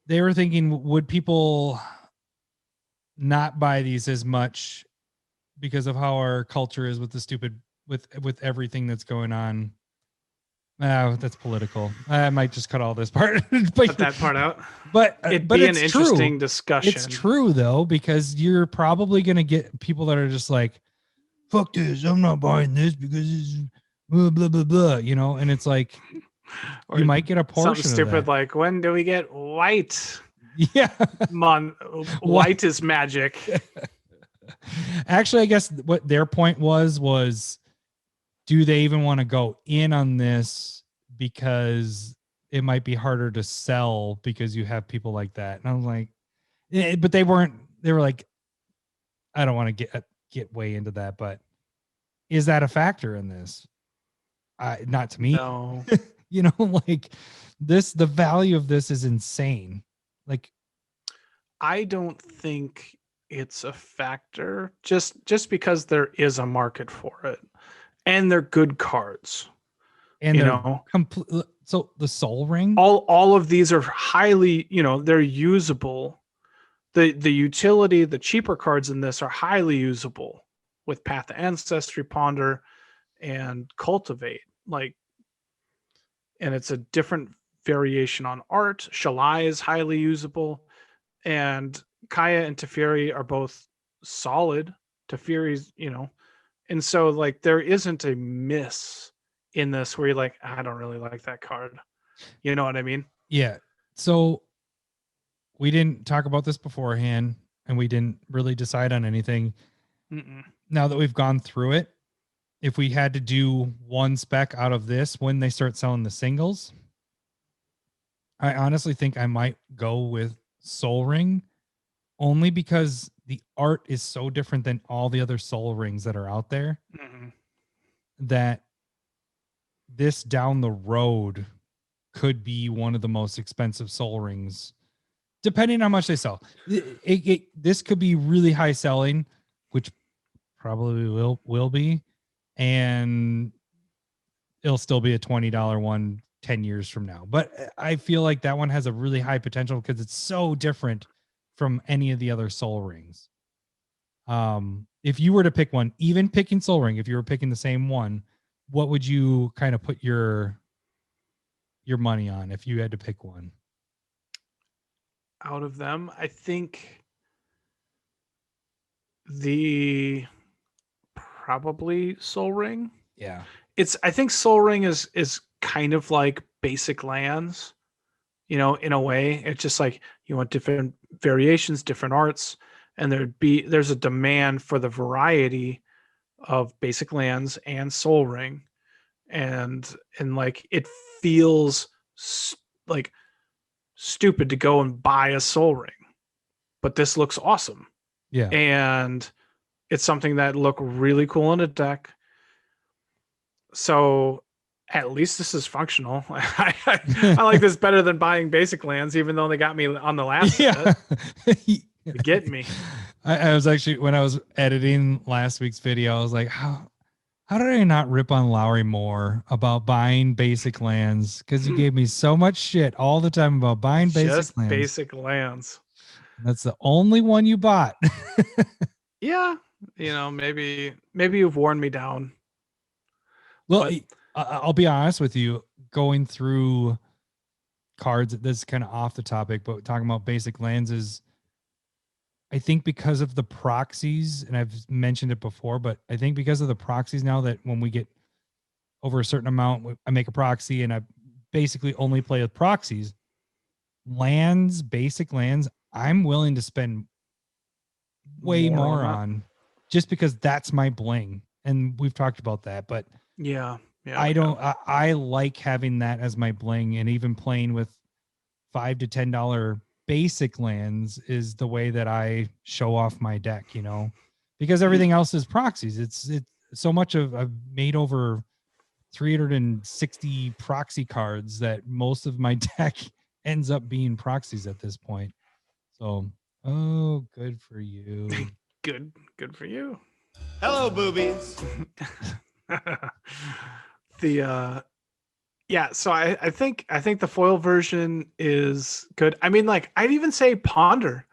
They were thinking, would people not buy these as much because of how our culture is with the stupid, with everything that's going on? That's political. I might just cut all this part. Cut that part out. But it'd but be an it's interesting true. discussion. It's true though, because you're probably going to get people that are just like, fuck this, I'm not buying this because it's blah blah blah blah, you know. And it's like, Or you might get a portion something stupid of that. like, when do we get white? Yeah. White is magic. Actually, I guess what their point was, do they even want to go in on this because it might be harder to sell because you have people like that? And I was like, but they were like, I don't want to get way into that, but is that a factor in this? Not to me. No. You know, like the value of this is insane. Like, I don't think it's a factor just because there is a market for it and they're good cards. And so the Soul Ring, all of these are highly, they're usable. The utility, the cheaper cards in this are highly usable with Path of Ancestry, Ponder, and Cultivate. And it's a different variation on art. Shalai is highly usable, and Kaya and Teferi are both solid. Teferi's, and so there isn't a miss in this where you're like, I don't really like that card. You know what I mean? Yeah. So we didn't talk about this beforehand and we didn't really decide on anything. Now that we've gone through it, if we had to do one spec out of this when they start selling the singles, I honestly think I might go with Soul Ring, only because the art is so different than all the other Soul Rings that are out there, that this down the road could be one of the most expensive Soul Rings, depending on how much they sell. This could be really high selling, which probably will be, and it'll still be a $20 one 10 years from now. But I feel like that one has a really high potential because it's so different from any of the other Soul Rings. If you were to pick one, even picking Soul Ring, if you were picking the same one, what would you kind of put your money on if you had to pick one? Out of them, I think probably Soul Ring. Yeah. I think Soul Ring is kind of like basic lands, in a way. It's just like you want different variations, different arts, and there's a demand for the variety of basic lands and Soul Ring. And it feels like stupid to go and buy a Soul Ring, but this looks awesome. Yeah. And it's something that look really cool in a deck. So at least this is functional. I like this better than buying basic lands, even though they got me on the last set. Get me. I was actually, when I was editing last week's video, I was like, how did I not rip on Lowry more about buying basic lands? Because you gave me so much shit all the time about buying basic lands. Basic lands. That's the only one you bought. Yeah. Maybe you've worn me down. Well, I'll be honest with you, going through cards, this is kind of off the topic, but talking about basic lands is I think because of the proxies, and I've mentioned it before, but I think because of the proxies now that when we get over a certain amount, I make a proxy and I basically only play with proxies. Lands, basic lands, I'm willing to spend way more on just because that's my bling. And we've talked about that, but yeah, I like having that as my bling, and even playing with $5 to $10 basic lands is the way that I show off my deck, because everything else is proxies. It's so much of I've made over 360 proxy cards that most of my deck ends up being proxies at this point. So, oh, good for you. good for you. Hello, boobies. So I think the foil version is good. I mean, like, I'd even say Ponder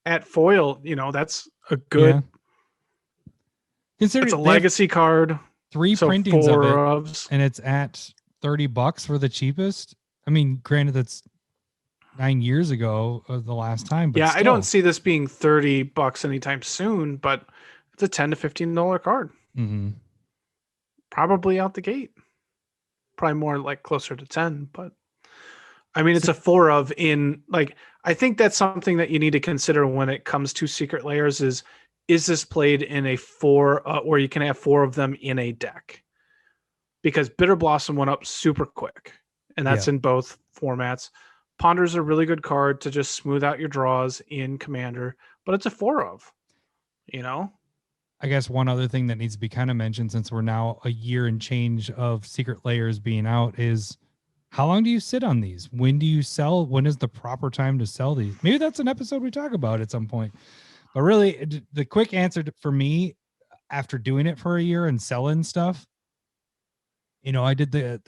at foil, that's a good it's a legacy card. 3 printings of it, and it's at $30 for the cheapest. I mean, granted, that's 9 years ago, the last time, but still. I don't see this being $30 anytime soon, but it's a $10 to $15 card. Mm-hmm. Probably out the gate. Probably more like closer to 10, but I mean, it's a 4 of in, like, I think that's something that you need to consider when it comes to Secret Lairs is this played in a 4 or you can have 4 of them in a deck? Because Bitter Blossom went up super quick, and that's in both formats. Ponder's a really good card to just smooth out your draws in Commander, but it's a 4 of, I guess one other thing that needs to be kind of mentioned, since we're now a year and change of Secret Lairs being out, is how long do you sit on these? When do you sell? When is the proper time to sell these? Maybe that's an episode we talk about at some point. But really, the quick answer for me, after doing it for a year and selling stuff, I did the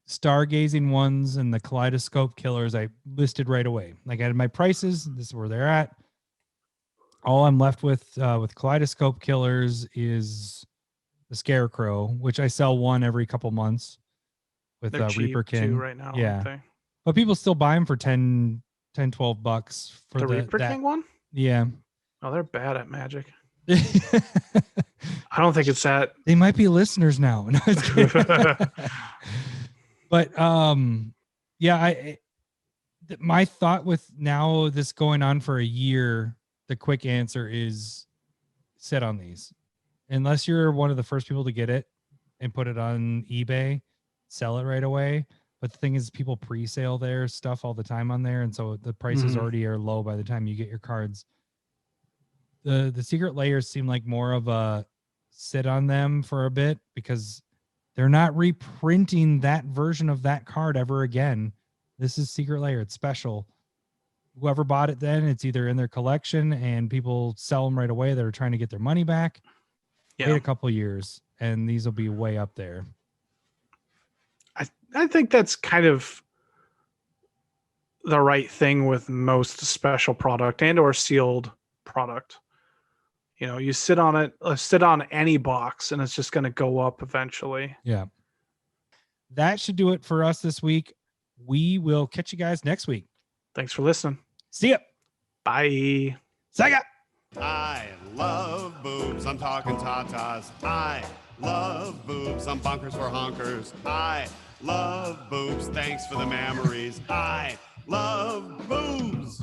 stargazing ones and the kaleidoscope killers. I listed right away. Like, I had my prices. This is where they're at. All I'm left with kaleidoscope killers is the Scarecrow, which I sell one every couple months with Reaper King right now. Yeah, but people still buy them for $10, $12 for the Reaper King one. Yeah. Oh, they're bad at Magic. I don't think it's that. They might be listeners now. No, it's kidding. But my thought with now this going on for a year, the quick answer is sit on these. Unless you're one of the first people to get it and put it on eBay, sell it right away. But the thing is, people pre-sale their stuff all the time on there, and so the prices already are low by the time you get your cards. The Secret Lairs seem like more of a sit on them for a bit, because they're not reprinting that version of that card ever again. This is Secret Lair. It's special. Whoever bought it then, it's either in their collection and people sell them right away that are trying to get their money back. Wait a couple years and these will be way up there. I think that's kind of the right thing with most special product and or sealed product. You sit on it, sit on any box, and it's just going to go up eventually. Yeah. That should do it for us this week. We will catch you guys next week. Thanks for listening. See ya. Bye. Sega. I love boobs. I'm talking tatas. I love boobs. I'm bonkers for honkers. I love boobs. Thanks for the memories. I love boobs.